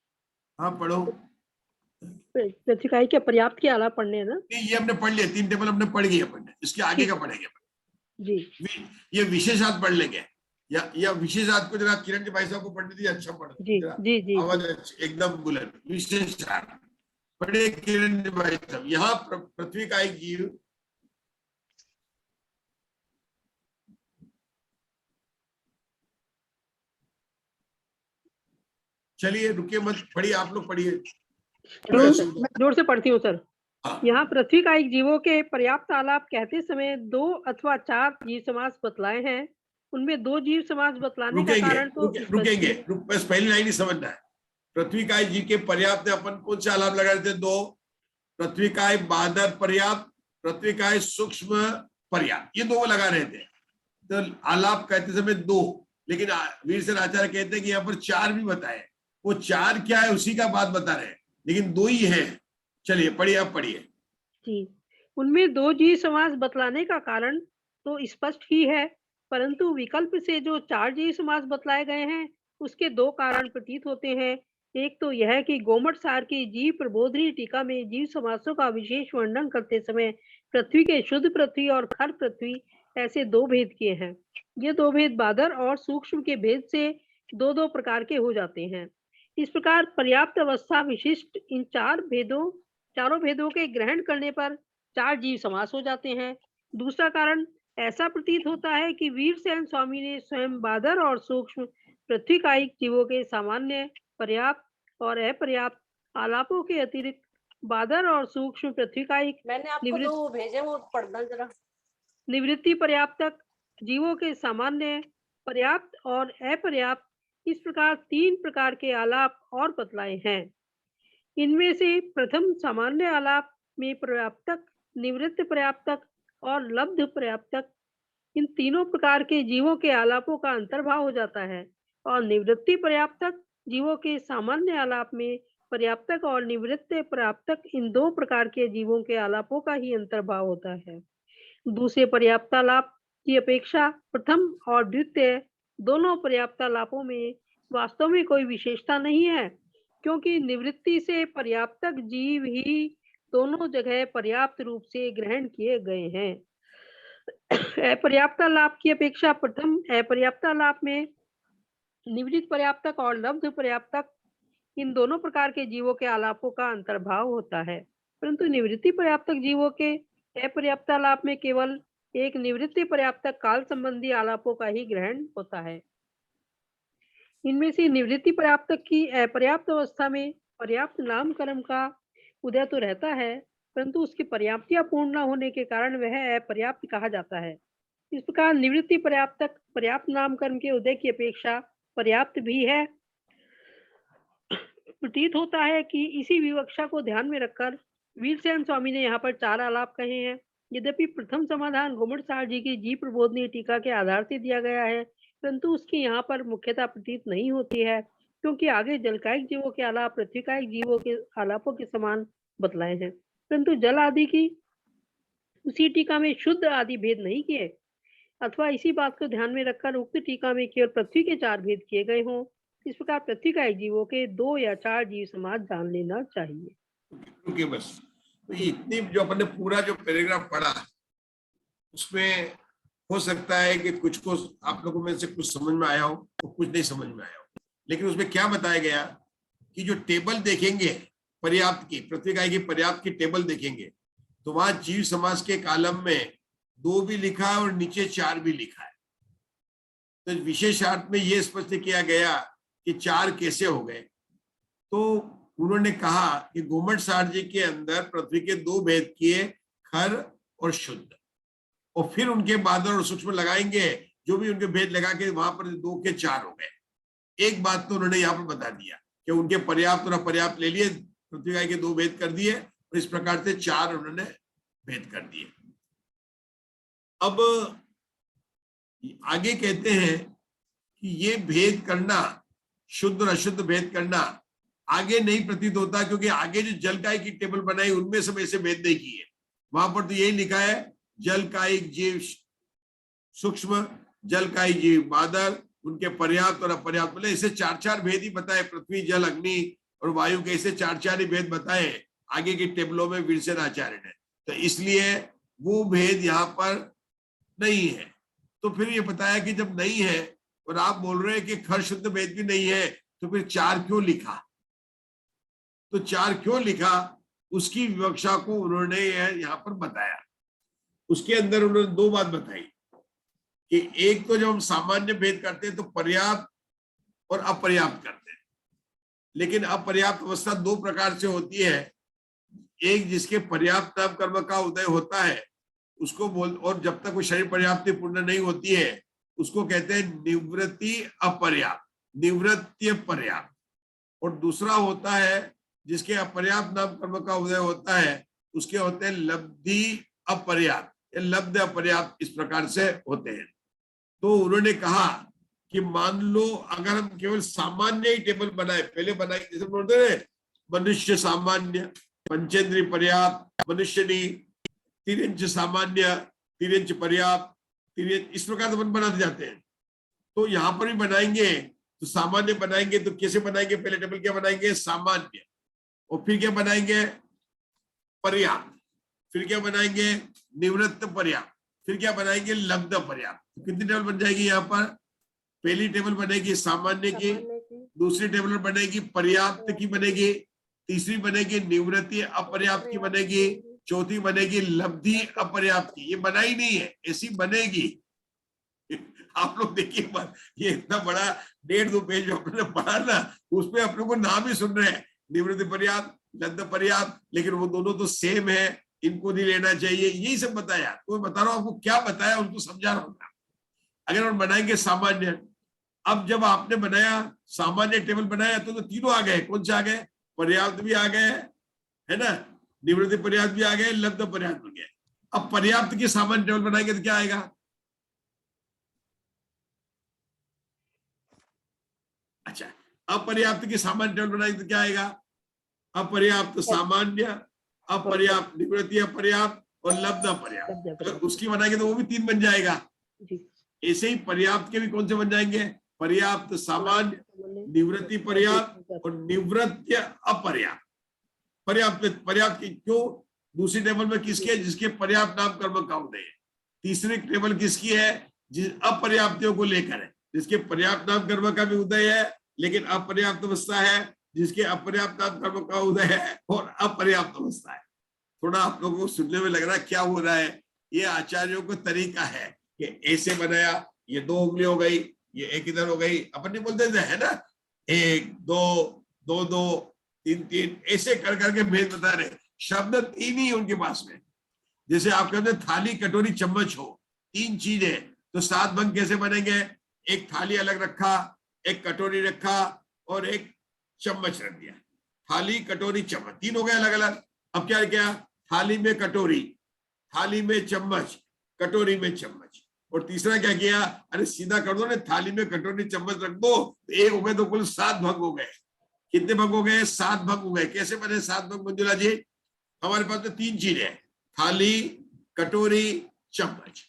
हाँ पढ़ो। प्रतिकाय के पर्याप्त के अलावा पढ़ने हैं ना? ये हमने पढ़ लिया, 3 टेबल हमने पढ़ गए, पढ़ने इसके आगे का पढ़ेंगे जी। ये विशेषात पढ़ लेंगे, या विशेषात को जरा किरण जी भाई साहब को पढ़ने दीजिए, अच्छा पढ़ जी जी जी आवाज एकदम बुलंद। विशेषात पढ़े किरण जी भाई साहब। यहाँ पृथ्वी का एक जीव, चलिए रुकिए मत, पढ़िए आप लोग, पढ़िए जोर से पढ़ती हूँ सर। यहाँ पृथ्वी का एक जीवों के पर्याप्त आलाप कहते समय 2 अथवा 4 जीव समास बतलाए हैं। उनमें 2 जीव समास बतलाने का कारण तो रुकेंगे, बस पहली लाइन ही समझना है। पृथ्वी का जीव के पर्याप्त अपन कौन से आलाप लगा रहे थे? 2। पृथ्वी का बादर पर्याप्त, पृथ्वी का सूक्ष्म पर्याप्त, ये 2 लगा रहे थे। तो आलाप कहते समय 2, लेकिन वीरसेन आचार्य कहते हैं कि यहाँ पर 4 भी बताए। वो 4 क्या है उसी का बात बता रहे हैं, लेकिन 2 ही है। चलिए पढ़िए, आप पढ़िए जी। उनमें 2 जीव समास बतलाने का कारण तो स्पष्ट ही है, परंतु विकल्प से जो 4 जीव समास बतलाए गए हैं उसके 2 कारण प्रतीत होते हैं। एक तो यह कि गोमट सार की जीव प्रबोधनी टीका में जीव समासों का विशेष वर्णन करते समय पृथ्वी के शुद्ध पृथ्वी और खर पृथ्वी ऐसे 2 भेद किए हैं। ये 2 भेद बादर और सूक्ष्म के भेद से 2-2 प्रकार के हो जाते हैं। इस प्रकार पर्याप्त अवस्था विशिष्ट इन चारों भेदों के ग्रहण करने पर 4 जीव समास हो जाते हैं। दूसरा कारण ऐसा प्रतीत होता है कि वीरसेन स्वामी ने स्वयं बादर और सूक्ष्म पृथ्वीकायिक जीवों के सामान्य, पर्याप्त और अपर्याप्त आलापों के अतिरिक्त बादर और सूक्ष्म पृथ्वीकायिक मैंने आपको 2 भेजे, वो पढ़ना जरा। निवृत्ति पर्याप्तक जीवों के सामान्य, पर्याप्त और अपर्याप्त, इस प्रकार 3 प्रकार के आलाप और बतलाए हैं। इनमें से प्रथम सामान्य आलाप में पर्याप्तक, निवृत्त पर्याप्तक और लब्ध पर्याप्तक, इन तीनों प्रकार के जीवों के आलापों का अंतर्भाव हो जाता है, और निवृत्ति पर्याप्तक जीवों के सामान्य आलाप में पर्याप्तक और निवृत्त पर्याप्तक, इन 2 प्रकार के जीवों के आलापों का ही अंतर्भाव होता है। दूसरे पर्याप्तालाप की अपेक्षा प्रथम और द्वितीय दोनों पर्याप्तालापों में वास्तव में कोई विशेषता नहीं है, क्योंकि निवृत्ति से पर्याप्तक जीव ही दोनों जगह पर्याप्त रूप से ग्रहण किए गए हैं। अपर्याप्तालाप की अपेक्षा प्रथम अपर्याप्तालाप में निवृत्त पर्याप्तक और लब्ध पर्याप्तक, इन दोनों प्रकार के जीवों के आलापों का अंतर्भाव होता है, परंतु निवृत्ति पर्याप्तक जीवों के अपर्याप्तालाप में केवल एक निवृत्ति पर्याप्तक काल संबंधी आलापों का ही ग्रहण होता है। इनमें से निवृत्ति पर्याप्तक की अपर्याप्त अवस्था में पर्याप्त नामकरण का उदय तो रहता है, परंतु उसकी पर्याप्तियां पूर्ण न होने के कारण वह अपर्याप्त कहा जाता है। इस प्रकार निवृत्ति पर्याप्तक पर्याप्त नामकरण के उदय की अपेक्षा पर्याप्त भी है। प्रतीत होता है कि इसी विवक्षा को ध्यान में रखकर वीरसेन स्वामी ने यहाँ पर 4 आलाप कहे हैं। यद्यपि प्रथम समाधान घुमट सार जी की जीव प्रबोधनी टीका के आधार से दिया गया है, परंतु उसकी यहाँ पर मुख्यता प्रतीत नहीं होती है, क्योंकि आगे जलकायिक जीवों के आलाप पृथ्वीकायिक जीवों के आलापों के समान बतलाए हैं, परंतु जल आदि की उसी टीका में शुद्ध आदि भेद नहीं किए, अथवा इसी बात को ध्यान में रखकर उक्त टीका में केवल पृथ्वी के 4 भेद किए गए हों। इस प्रकार पृथ्वीकायिक जीवों के 2 या 4 जीव समाज जान लेना चाहिए। ओके, बस तो इतनी जो अपन ने पूरा जो पैराग्राफ पढ़ा, उसमें हो सकता है कि कुछ को आप लोगों में से कुछ समझ में आया हो तो कुछ नहीं समझ में आया हो, लेकिन उसमें क्या बताया गया कि जो टेबल देखेंगे पर्याप्त की, पृथ्वीकाय की पर्याप्त की टेबल देखेंगे तो वहां जीव समास के कॉलम में 2 भी लिखा है और नीचे 4 भी लिखा है। तो विशेषार्थ में यह स्पष्ट किया गया कि 4 कैसे हो गए। तो उन्होंने कहा कि घुमट सार जी के अंदर पृथ्वी के 2 भेद किए, खर और शुद्ध, और फिर उनके बादल और सूक्ष्म लगाएंगे, जो भी उनके भेद लगा के वहां पर 2 के 4 हो गए। एक बात तो उन्होंने यहाँ पर बता दिया कि उनके पर्याप्त और अपर्याप्त ले लिए, पृथ्वी के 2 भेद कर दिए, और इस प्रकार से 4 उन्होंने भेद कर दिए। अब आगे कहते हैं कि ये भेद करना, शुद्ध और अशुद्ध भेद करना आगे नहीं प्रतीत होता, क्योंकि आगे जो जलकाय की टेबल बनाई उनमें सब ऐसे भेद नहीं किए। वहां पर तो यही लिखा है जलकायिक जीव सूक्ष्म, जलकायिक जीव बादल, उनके पर्याप्त और अपर्याप्त, मतलब ऐसे 4 भेद ही बताए, पृथ्वी जल अग्नि और वायु के ऐसे 4 ही भेद बताए आगे की टेबलों में वीरसेन आचार्य ने। तो इसलिए वो भेद यहाँ पर नहीं है। तो फिर ये बताया कि जब नहीं है और आप बोल रहे हैं कि खर शुद्ध भेद भी नहीं है, तो फिर 4 क्यों लिखा? तो 4 क्यों लिखा, उसकी विवक्षा को उन्होंने यहाँ पर बताया। उसके अंदर उन्होंने 2 बात बताई कि एक तो जब हम सामान्य भेद करते हैं तो पर्याप्त और अपर्याप्त करते हैं, लेकिन अपर्याप्त अवस्था 2 प्रकार से होती है। एक जिसके पर्याप्त नाम कर्म का उदय होता है उसको बोल, और जब तक वो शरीर पर्याप्ति पूर्ण नहीं होती है उसको कहते हैं निवृत्ति अपर्याप्त, निवृत्ति पर्याप्त। और दूसरा होता है जिसके अपर्याप्त नाम कर्म का उदय होता है उसके होते हैं लब्धि अपर्याप्त, लब्ध अपर्याप्त, इस प्रकार से होते हैं। तो उन्होंने कहा कि मान लो अगर हम केवल सामान्य ही टेबल बनाए, पहले बनाए जैसे बोलते हैं मनुष्य सामान्य, पंचेंद्रिय पर्याप्त, मनुष्य नहीं, 3 इंच सामान्य, 3 इंच पर्याप्त, 3 इंच, इस प्रकार से बनाते जाते हैं। तो यहाँ पर भी बनाएंगे तो सामान्य बनाएंगे तो कैसे बनाएंगे? पहले टेबल क्या बनाएंगे? सामान्य, और फिर क्या बनाएंगे? पर्याप्त, फिर क्या बनाएंगे? निवृत्त पर्याप्त, फिर क्या बनाएंगे? लब्ध पर्याप्त। तो कितनी टेबल बन जाएगी यहाँ पर? पहली टेबल बनेगी सामान्य की, दूसरी टेबल बनेगी पर्याप्त की बनेगी, तीसरी बनेगी निवृत्ति अपर्याप्त की बनेगी, चौथी बनेगी लब्धि अपर्याप्त की। ये बनाई नहीं है, ऐसी बनेगी। आप लोग देखिए ये इतना बड़ा 1.5-2 पेज अपने पढ़ा ना, उसमें अपने को नाम ही सुन रहे हैं, निवृत्ति पर्याप्त, लब्ध पर्याप्त, लेकिन वो दोनों तो सेम है, इनको नहीं लेना चाहिए, यही सब बताया। तो बता रहा हूं आपको क्या बताया, उनको समझा रहा हूँ। अगर हम बनाएंगे सामान्य, अब जब आपने बनाया सामान्य टेबल बनाया तो तीनों आ गए। कौन से आ गए? पर्याप्त भी आ गए, है ना, निवृत्ति पर्याप्त भी आ गए, लब्ध पर्याप्त भी गए। अब पर्याप्त की सामान्य टेबल बनाएंगे तो क्या आएगा? अच्छा, अपर्याप्त की सामान्य टेबल बनाएंगे तो क्या आएगा? अपर्याप्त सामान्य, अपर्याप्त निवृत्ति अपर्याप्त और लब्ध अपर्याप्त। अगर उसकी बनाएंगे तो वो भी 3 बन जाएगा। ऐसे ही पर्याप्त के भी कौन से बन जाएंगे? पर्याप्त सामान्य, निवृत्ति पर्याप्त और निवृत्ति अपर्याप्त। पर्याप्त पर्याप्त की क्यों? दूसरी टेबल में किसकी है? जिसके पर्याप्त नाम कर्म का उदय है। तीसरी टेबल किसकी है? जिस अपर्याप्तियों को लेकर है, जिसके पर्याप्त नाम कर्म का भी उदय है लेकिन अपर्याप्त अवस्था है, जिसके अपर्याप्त नाम कर्म का उदय है और अपर्याप्त अवस्था है। थोड़ा आप लोगों को सुनने में लग रहा है क्या हो रहा है? ये आचार्यों का तरीका है कि ऐसे बनाया, ये 2 उंगली हो गई, ये एक इधर हो गई, अपन नहीं बोलते थे, है ना, 1 2 2 2 3 3, ऐसे कर करके भेद बता रहे। शब्द 3 ही उनके पास में। जैसे आप कहते थाली कटोरी चम्मच हो, 3 चीजें, तो 7 भंग कैसे बनेंगे? एक थाली अलग रखा, एक कटोरी रखा और एक चम्मच रख दिया। थाली कटोरी चम्मच 3 हो गए अलग अलग। अब क्या किया? थाली में कटोरी, थाली में चम्मच, कटोरी में चम्मच, और तीसरा क्या किया? अरे सीधा कर दो ना, थाली में कटोरी चम्मच रख दो, तो 1 हो गए, तो कुल 7 भंग हो गए। कितने भंग हो गए? 7 भंग हो गए। कैसे बने 7 भंग मंजुला जी? हमारे पास तो 3 चीजें, थाली कटोरी चम्मच।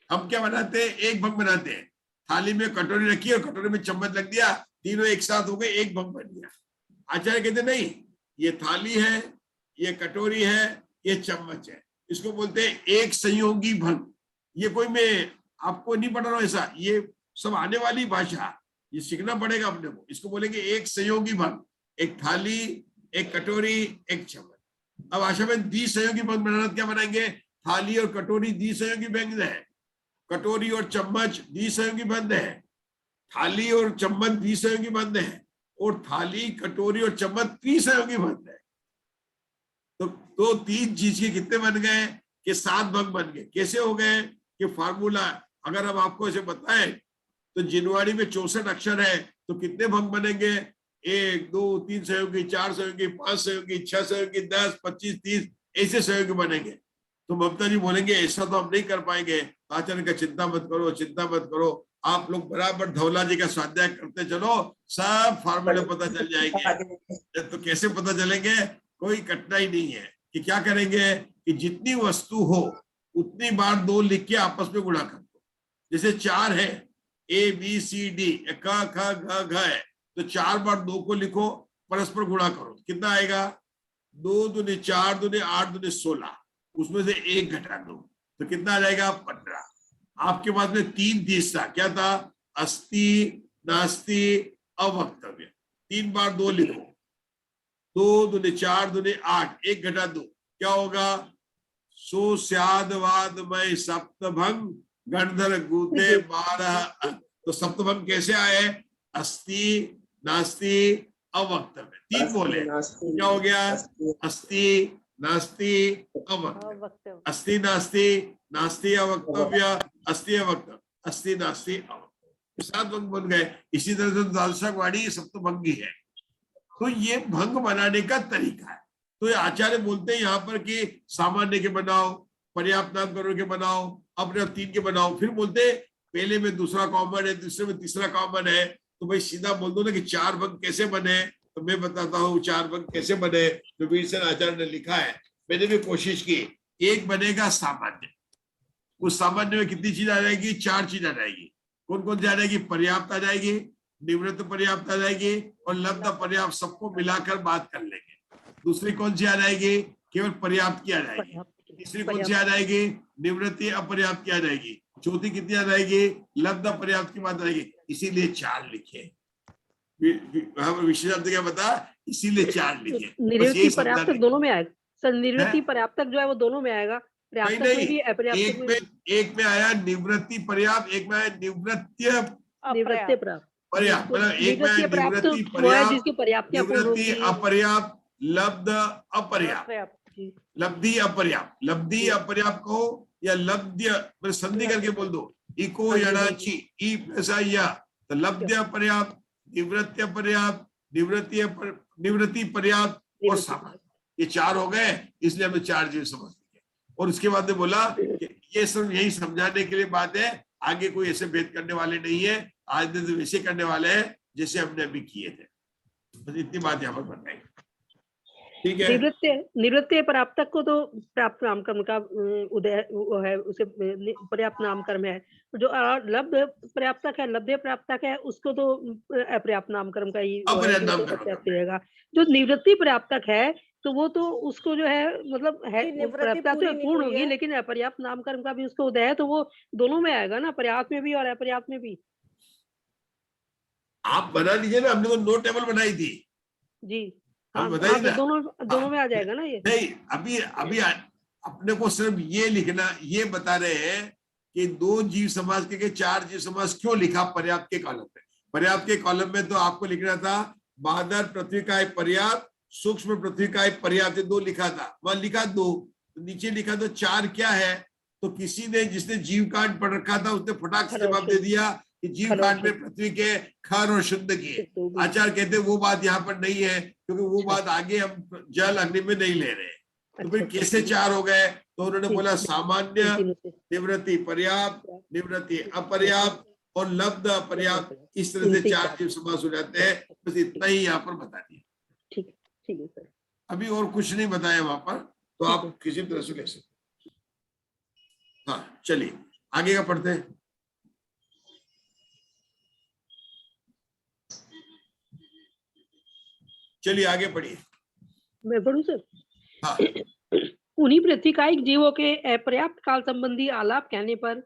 हम क्या बनाते हैं? 1 भंग बनाते हैं। थाली में कटोरी रखी और कटोरी में चम्मच लग दिया, तीनों एक साथ हो गए, 1 भंग बन गया। आचार्य कहते नहीं, ये थाली है, ये कटोरी है, ये चम्मच है, इसको बोलते हैं एक संयोगी भंग। ये कोई मैं आपको नहीं पढ़ रहा हूं ऐसा, ये सब आने वाली भाषा, ये सीखना पड़ेगा अपने को। इसको बोलेंगे एक संयोगी भंग, एक थाली, एक कटोरी, एक चम्मच। अब आशा में द्विसंयोगी भंग बनाना, क्या बनाएंगे? थाली और कटोरी द्विसंयोगी भंग है, कटोरी और चम्मच द्विसंयोगी बंद है, थाली और चम्मच द्विसंयोगी बंद है, और थाली कटोरी और चम्मच त्रिसंयोगी बंद है। तो 3 चीज के कितने बन गए? कि 7 भंग बन गए। कैसे हो गए? कि फार्मूला अगर हम आपको ऐसे बताएं तो जिनवाड़ी में 64 अक्षर है, तो कितने भंग बनेंगे? 1 2 3 सहयोगी, 4 सहयोगी, 5 सहयोगी, 6 सहयोगी, 10 25 30 ऐसे सहयोगी बनेंगे। तो ममता जी बोलेंगे ऐसा तो हम नहीं कर पाएंगे। आचार्य का चिंता मत करो, चिंता मत करो, आप लोग बराबर धौला जी का स्वाध्याय करते चलो, सब फार्मूले पता चल जाएंगे। तो कैसे पता चलेंगे? कोई कठिनाई नहीं है। कि क्या करेंगे कि जितनी वस्तु हो उतनी बार 2 लिख के आपस में गुणा कर दो। जैसे 4 है, A B C D, क ख ग घ है, तो 4 बार 2 को लिखो, परस्पर गुणा करो, कितना आएगा? 2 दूनी 4 दूनी 8 दूनी 16, उसमें से 1 घटा दो तो कितना आ जाएगा? 15। आपके पास में 3 तीसरा क्या था? अस्ति नास्ति अवक्तव्य। 3 बार 2 लिखो, 2 दूनी 4 दूनी 8, 1 घटा दो, क्या होगा? सो स्याद वाद मय सप्तभंग गणधर गुते 12। तो सप्तभंग कैसे आए? अस्ति नास्ति अवक्तव्य, 3 बोले, क्या हो गया? अस्ति नास्ति अवक्तव्य, अस्ति नास्ति नास्ति अवक्तव्य, अस्ति अवक्तव्य, अस्ति नास्ति अवक्तव्य, 7 भंग बन गए। इसी तरह से दार्शक वाणी सप्तभंगी है। तो ये भंग बनाने का तरीका है। तो ये आचार्य बोलते हैं यहाँ पर कि सामान्य के बनाओ, पर्याप्त नाम करो के बनाओ, अपने 3 के बनाओ। फिर बोलते पहले में दूसरा कॉमन है, दूसरे में तीसरा कॉमन है, तो भाई सीधा बोल दो ना कि 4 भंग कैसे बने। तो मैं बताता हूँ 4 भंग कैसे बने, जो वीरसेन आचार्य ने लिखा है। मैंने भी कोशिश की। एक बनेगा सामान्य, उस सामान्य में कितनी चीज आ जाएगी? 4 चीज आ जाएगी। कौन कौन सी आ जाएगी? पर्याप्त आ जाएगी, निवृत्त पर्याप्त आ जाएगी और लब्ध पर्याप्त, सबको मिलाकर बात कर लेंगे। दूसरी कौन सी आ जाएगी? केवल पर्याप्त की आ जाएगी। तीसरी कौन सी आ जाएगी? निवृत्ति अपर्याप्त की आ जाएगी। चौथी कितनी आ जाएगी? लब्ध पर्याप्त की बात आएगी। इसीलिए 4 लिखे। विशेषार्थ क्या बता? इसीलिए 4 लिखे। निवृत्ति पर्याप्त दोनों में आएगा सर। निवृत्ति पर्याप्तक जो है वो दोनों में आएगा। नहीं नहीं, एक में आया निवृत्ति पर्याप्त, एक में आया निवृत्ति पर्याप्त। मतलब एक में आया निवृत्ति पर्याप्त, निवृत्ति अपर्याप्त, लब्ध अपर्याप्त, लब्धि अपर्याप्त। लब्धि अपर्याप्त को या लब्ध्य संधि करके बोल दो, इको यणाची ई प्लस या, तो लब्ध्य अपर्याप्त, निवृत्ति अपर्याप्त, निवृत्ति पर्याप्त और सामान्य, ये 4 हो गए। इसलिए हमें 4 जीव समझ लिया। और उसके बाद में बोला कि ये सब यही समझाने के लिए बात है, आगे कोई ऐसे भेद करने वाले नहीं है। आज दिन वैसे करने वाले हैं जैसे हमने अभी किए थे। बस इतनी बात यहाँ पर बताएंगे, ठीक है। निवृत्ति पर्याप्तक को तो प्राप्त नामकर्म का उदय है, उसे पर्याप्त नामकर्म है। जो लब्ध पर्याप्तक है, लब्ध पर्याप्तक है, उसको तो अपर्याप्त नामकर्म का ही रहेगा। जो निवृत्ति पर्याप्तक है तो वो तो उसको जो है मतलब है पर्याप्तता तो पूर्ण होगी, लेकिन अपर्याप्त नामकर्म का भी उसको उदय है, तो वो दोनों में आएगा ना, पर्याप्त में भी और अपर्याप्त में भी। आप बना लीजिए ना, हमने तो 9 टेबल बनाई थी जी। बताइए ना, दोनों में आ जाएगा ना ये। नहीं, अभी अपने को सिर्फ ये लिखना, ये बता रहे हैं कि 2 जीव समाज के 4 जीव समाज क्यों लिखा पर्याप्त के कॉलम में। पर्याप्त के कॉलम में तो आपको लिखना था बादर पृथ्वी का एक पर्याप्त, सूक्ष्म पृथ्वी का एक पर्याप्त, 2 लिखा था। वहां लिखा 2, तो नीचे लिखा तो 4 क्या है। तो किसी ने जिसने जीव कांड पढ़ रखा था उसने फटाक से जवाब दे दिया कि जीव कांड में पृथ्वी के खर और शुद्ध किए। आचार्य कहते वो बात यहाँ पर नहीं है, क्योंकि वो बात आगे हम जल अग्नि में नहीं ले रहे। तो फिर कैसे 4 हो गए? तो उन्होंने बोला सामान्य, निवृत्ति पर्याप्त, निवृत्ति अपर्याप्त और लब्ध अपर्याप्त, इस तरह से 4 जीव समास हो जाते हैं। बस इतना ही यहाँ पर बता दिया। ठीक है सर, अभी और कुछ नहीं बताया वहां पर, तो आप किसी तरह से ले सकते। हाँ चलिए आगे का पढ़ते हैं। चलिए आगे पढ़िए। मैं पढ़ूं सर? हाँ। उन्हीं प्रतीकायिक जीवों के अपर्याप्त काल संबंधी आलाप कहने पर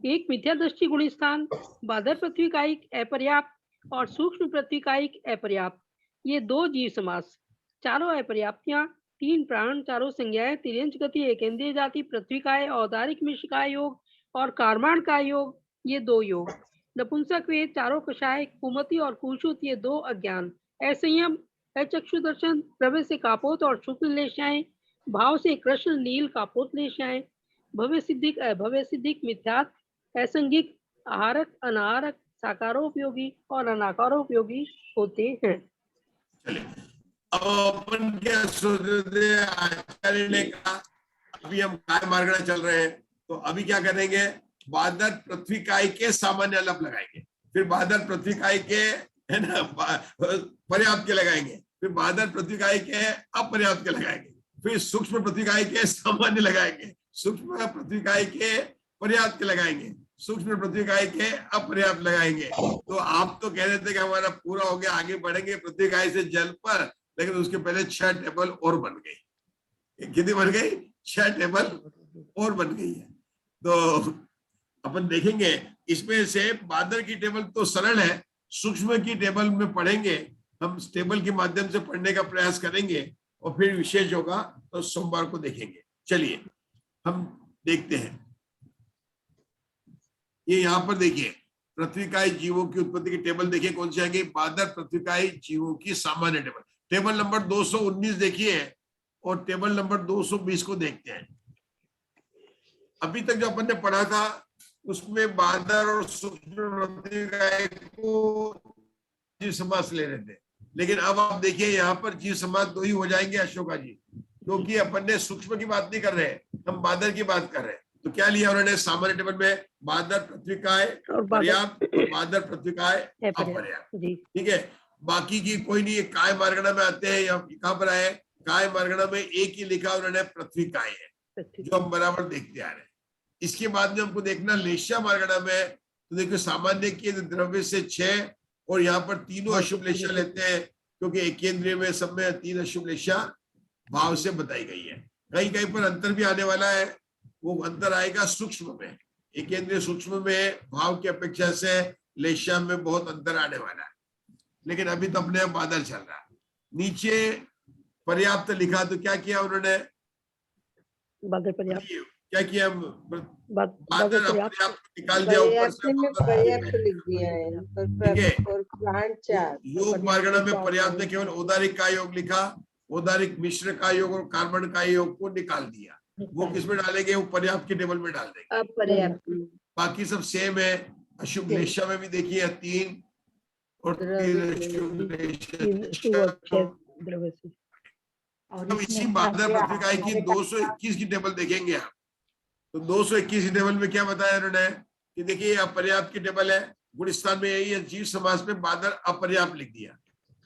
एक मिथ्या दृष्टि गुण स्थान, बादर प्रतीकायिक अपर्याप्त और सूक्ष्म प्रतीकायिक अपर्याप्त, ये 2 जीव समास, 4 अपर्याप्तियां, 3 प्राण, 4 संज्ञाएं, तिर्यंच गति, एकेंद्रीय जाति, पृथ्वीकाय, औदारिक मिश्रकाय योग और कार्माण का योग, ये 2 योग। नपुंसक वेद, 4 कषाय, कुमति और कुशुत, ये 2 अज्ञान। असंयम, चक्षु दर्शन, प्रभे से कापोत और शुक्ल लेशाएं, भाव से कृष्ण नील कापोत लेशाएं, भव्य सिद्धिक अभव्य सिद्धिक, मिथ्यात्, असंगिक, आहारक अनाहारक, साकारोपयोगी और अनाकारोपयोगी होते हैं। चलिए अब अपन क्या सोच रहे थे, आचार्य ने कहा अभी हम काय मार्गणा चल रहे हैं, तो अभी क्या करेंगे, बादर पृथ्वी काय के सामान्य आलाप लगाएंगे, फिर बादर पृथ्वी काय के, है ना, पर्याप्त के लगाएंगे, फिर बादर पृथ्वी काय के अपर्याप्त के लगाएंगे, फिर सूक्ष्म पृथ्वी काय के सामान्य लगाएंगे, सूक्ष्म पृथ्वी काय के पर्याप्त के लगाएंगे, सूक्ष्म पृथ्वी काय के अपर्याप्त लगाएंगे। तो आप तो कह रहे थे कि हमारा पूरा हो गया, आगे बढ़ेंगे पृथ्वी काय से जल पर, लेकिन उसके पहले 6 टेबल और बन गई। कितनी बन गई? 6 टेबल और बन गई है। तो अपन देखेंगे इसमें से बादर की टेबल तो सरल है, सूक्ष्म की टेबल में पढ़ेंगे हम, टेबल के माध्यम से पढ़ने का प्रयास करेंगे और फिर विशेष होगा तो सोमवार को देखेंगे। चलिए हम देखते हैं, ये यहाँ पर देखिए पृथ्वीकाय जीवों की उत्पत्ति की टेबल देखिए कौन सी आएगी, बादर पृथ्वीकाय जीवों की सामान्य टेबल, टेबल नंबर 219 देखिए और टेबल नंबर 220 को देखते हैं। अभी तक जो अपन ने पढ़ा था उसमें बादर और सूक्ष्म पृथ्वीकाय को जीव समास ले रहे थे, लेकिन अब आप देखिए यहाँ पर जीव समास 2 ही हो जाएंगे अशोका जी, क्योंकि अपन ने सूक्ष्म की बात नहीं कर रहे, हम बादर की बात कर रहे हैं। तो क्या लिया उन्होंने सामान्य टेबल में, बादर पृथ्वीकाय पर्याप्त और बादर पृथ्वीकाय अपर्याप्त, ठीक है। बाकी की कोई नहीं, काय मार्गणा में आते हैं, या कहाँ पर आए, काय मार्गणा में एक ही लिखा उन्होंने पृथ्वीकाय है, जो हम बराबर देखते आ रहे हैं। इसके बाद में हमको देखना लेशा मार्गणा में, तो देखो सामान्य के द्रव्य से 6 और यहाँ पर तीनों अशुभ लेशा लेते हैं, क्योंकि एक केंद्रीय में सब में 3 अशुभ लेशा भाव से बताई गई है। कहीं कहीं पर अंतर भी आने वाला है, वो अंतर आएगा सूक्ष्म में, एक केंद्रीय सूक्ष्म में भाव की अपेक्षा से लेशा में बहुत अंतर आने वाला है, लेकिन अभी तो अपने बादल चल रहा है। नीचे पर्याप्त लिखा, तो क्या किया उन्होंने, बादल पर्याप्त, क्या किया, बादल अपर्याप्त निकाल दिया, ऊपर से पर्याप्त लिख दिया है, और प्लांट 4 योग मार्गणा में पर्याप्त ने केवल औदारिक का योग लिखा, औदारिक मिश्र का योग और कार्बन का योग को निकाल दिया। वो किस में डालेंगे, वो पर्याप्त के टेबल में डाल देंगे, अपर्याप्त। बाकी सब सेम है। अशुभ लेशा में भी देखिए 3 और 3 अशुभ लेशा। अब इसी बादर पत्रिकाएं की 221 की टेबल देखेंगे आप, तो 221 की टेबल में क्या बताया उन्होंने कि देखिए अपर्याप्त की टेबल है, गुण स्थान में यही है, जीव समास में बादर अपर्याप्त लिख दिया,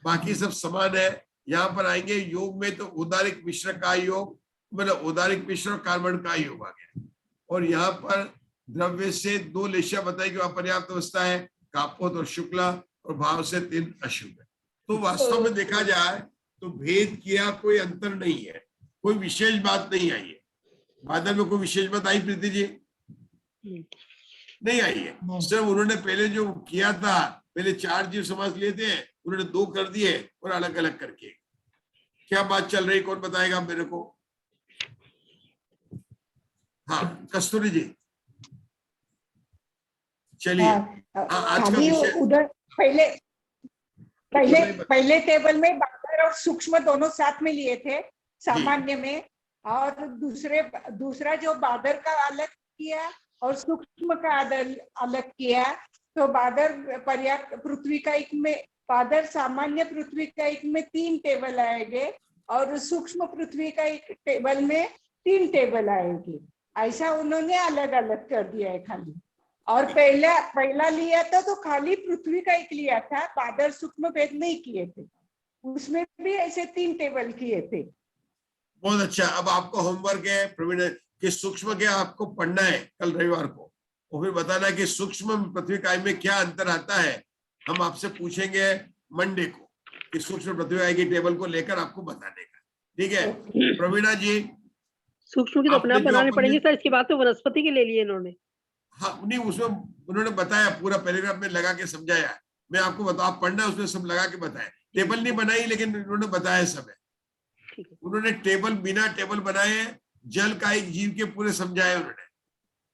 बाकी सब समान है। यहाँ पर आएंगे योग में तो उदारिक मिश्र का योग, मतलब उदारिक मिश्र और कार्बन का योग आ गया, और यहाँ पर द्रव्य से 2 लेशा बताई कि अपर्याप्त अवस्था है, कापोत और शुक्ला, और भाव से 3 अशुभ है। तो वास्तव में देखा जाए तो भेद किया कोई अंतर नहीं है, कोई विशेष बात नहीं आई है। बादल में कोई विशेष बात आई प्रीति जी? नहीं आई है। सिर्फ उन्होंने पहले जो किया था, पहले 4 जीव समास लिए थे, उन्होंने 2 कर दिए और अलग अलग करके। क्या बात चल रही, कौन बताएगा मेरे को? हाँ कस्तूरी जी, चलिए। आज का विषय उधर पहले टेबल में बादर और सूक्ष्म दोनों साथ में लिए थे सामान्य में, और दूसरा जो बादर का अलग किया और सूक्ष्म का अलग किया, तो बादर पर्याप्त पृथ्वी का एक में, बादर सामान्य पृथ्वी का एक में 3 टेबल आएंगे और सूक्ष्म पृथ्वी का एक टेबल में 3 टेबल आएंगे। ऐसा उन्होंने अलग अलग कर दिया है खाली। और पहला लिया था तो खाली पृथ्वी का एक लिया था, बादर सूक्ष्म भेद नहीं किए थे, उसमें भी ऐसे 3 टेबल किए थे। बहुत अच्छा। अब आपको होमवर्क है प्रवीण कि सूक्ष्म के आपको पढ़ना है कल रविवार को, और फिर बताना कि सूक्ष्म पृथ्वी काय में क्या अंतर आता है। हम आपसे पूछेंगे मंडे को कि सूक्ष्म पृथ्वी काय की टेबल को लेकर आपको बताने का, ठीक है प्रवीणा जी? सूक्ष्म की तो अपना बनाने पड़ेंगे सर, इसकी बात तो वनस्पति के ले लिए इन्होंने। हाँ नहीं, उसमें उन्होंने बताया, पूरा पैराग्राफ में लगा के समझाया। मैं आपको बताऊं, आप पढ़ना, उसमें सब लगा के बताया। टेबल नहीं बनाई लेकिन उन्होंने बताया सब है। उन्होंने टेबल बिना टेबल बनाए जल का एक जीव के पूरे समझाए उन्होंने,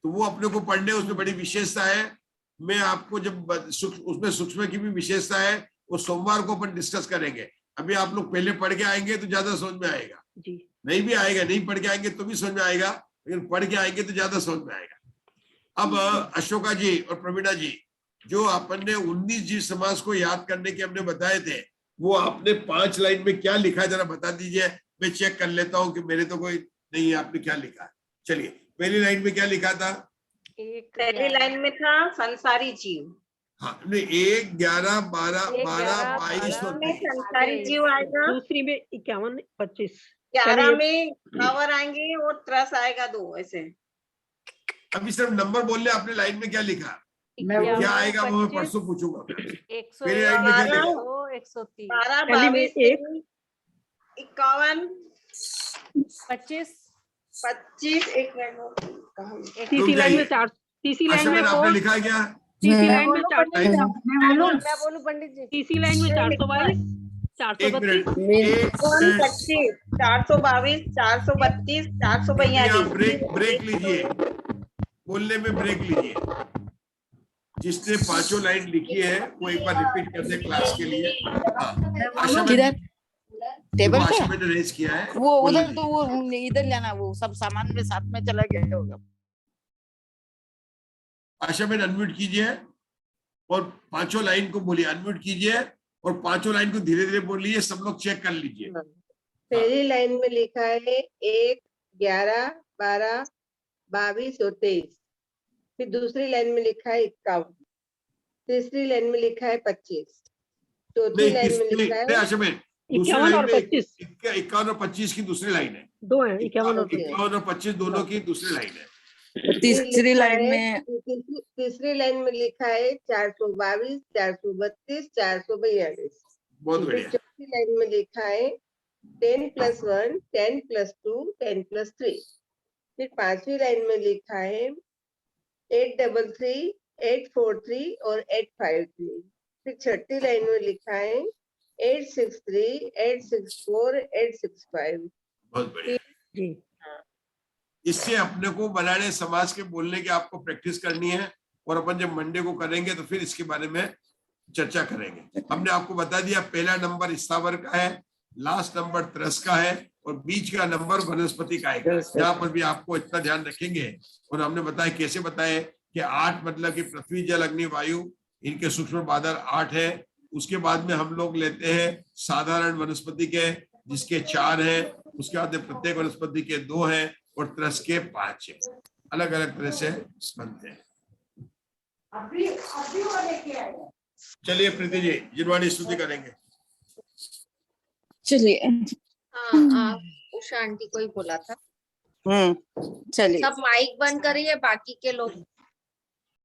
तो वो अपने को पढ़ने, उसमें बड़ी विशेषता है। मैं आपको जब उसमें सूक्ष्म की भी विशेषता है, वो सोमवार को अपन डिस्कस करेंगे। अभी आप लोग पहले पढ़ के आएंगे तो ज्यादा समझ में आएगा, नहीं भी आएगा, नहीं पढ़ के आएंगे तो भी समझ में आएगा, लेकिन पढ़ के आएंगे तो ज्यादा समझ में आएगा। अब अशोका जी और प्रवीणा जी, जो अपन ने 19 जीव समास को याद करने के हमने बताए थे, वो आपने 5 लाइन में क्या लिखा है जरा बता दीजिए। मैं चेक कर लेता हूँ कि मेरे तो कोई नहीं, आपने क्या लिखा? चलिए, पहली लाइन में क्या लिखा था? पहली लाइन में था संसारी जीव। हाँ, 1, 11, 12, 22 और 23। संसारी जीव आएगा। दूसरी में 51, 25। 11 में पावर आएंगे और त्रस आएगा 2, ऐसे। अभी सिर्फ नंबर बोल ले, आपने लाइन में क्या लिखा? क्या आएगा वो मैं परसों पूछूंगा। पहली लाइन में क्या लिखा? 130, 12, 22, 51, 25, 25। एक तीसरी लाइन में 4, तीसरी लाइन में आपने लिखा है क्या? तीसरी लाइन में 4, मैं बोलूं पंडित जी? तीसरी लाइन में 422, 432, 422, 432, 442। ब्रेक लीजिए, बोलने में ब्रेक लीजिए। जिसने पांचों लाइन लिखी है वो एक बार रिपीट कर दे क्लास के लिए। टेबल आशा में रेज किया है वो उधर, तो वो इधर लेना, वो सब सामान में साथ में चला गया होगा। आशा में अनम्यूट कीजिए और पांचों लाइन को बोलिए, अनम्यूट कीजिए और पांचों लाइन को धीरे धीरे बोलिए, सब लोग चेक कर लीजिए। पहली लाइन में लिखा है 1, 11, 12, 22 और 23। फिर दूसरी लाइन में लिखा है 51, तीसरी लाइन में लिखा है 25, चौथी लाइन में लिखा है 51 और 25। 51 और 25 की दूसरी लाइन है, 2 है, 51 और 25 दोनों की दूसरी लाइन है। तीसरी लाइन में तीसरी लाइन में लिखा है 422, 432, 442। बहुत बढ़िया। चौथी लाइन में लिखा है 10 + 1, 10 + 2, 10 + 3। फिर पांचवी लाइन में लिखा है 833, 843 और 853। फिर छठी लाइन में लिखा है 863, 864, 865। बहुत बढ़िया। इससे अपने को बनाने समाज के बोलने की आपको प्रैक्टिस करनी है, और अपन जब मंडे को करेंगे तो फिर इसके बारे में चर्चा करेंगे। हमने आपको बता दिया पहला नंबर स्थावर का है, लास्ट नंबर त्रस का है और बीच का नंबर वनस्पति का है। यहाँ पर भी आपको इतना ध्यान रखेंगे। और हमने बताया, कैसे बताए कि 8 मतलब कि पृथ्वी, जल, अग्नि, वायु, इनके सूक्ष्म बादल 8 है। उसके बाद में हम लोग लेते हैं साधारण वनस्पति के, जिसके 4 हैं। उसके बाद प्रत्येक वनस्पति के 2 हैं और त्रस के 5 है। अलग अलग तरह से बनते हैं। चलिए प्रीति जी, जिनवाणी स्तुति करेंगे। चलिए। हाँ, उषा आंटी को ही बोला था। चलिए। सब माइक बंद करिए, बाकी के लोग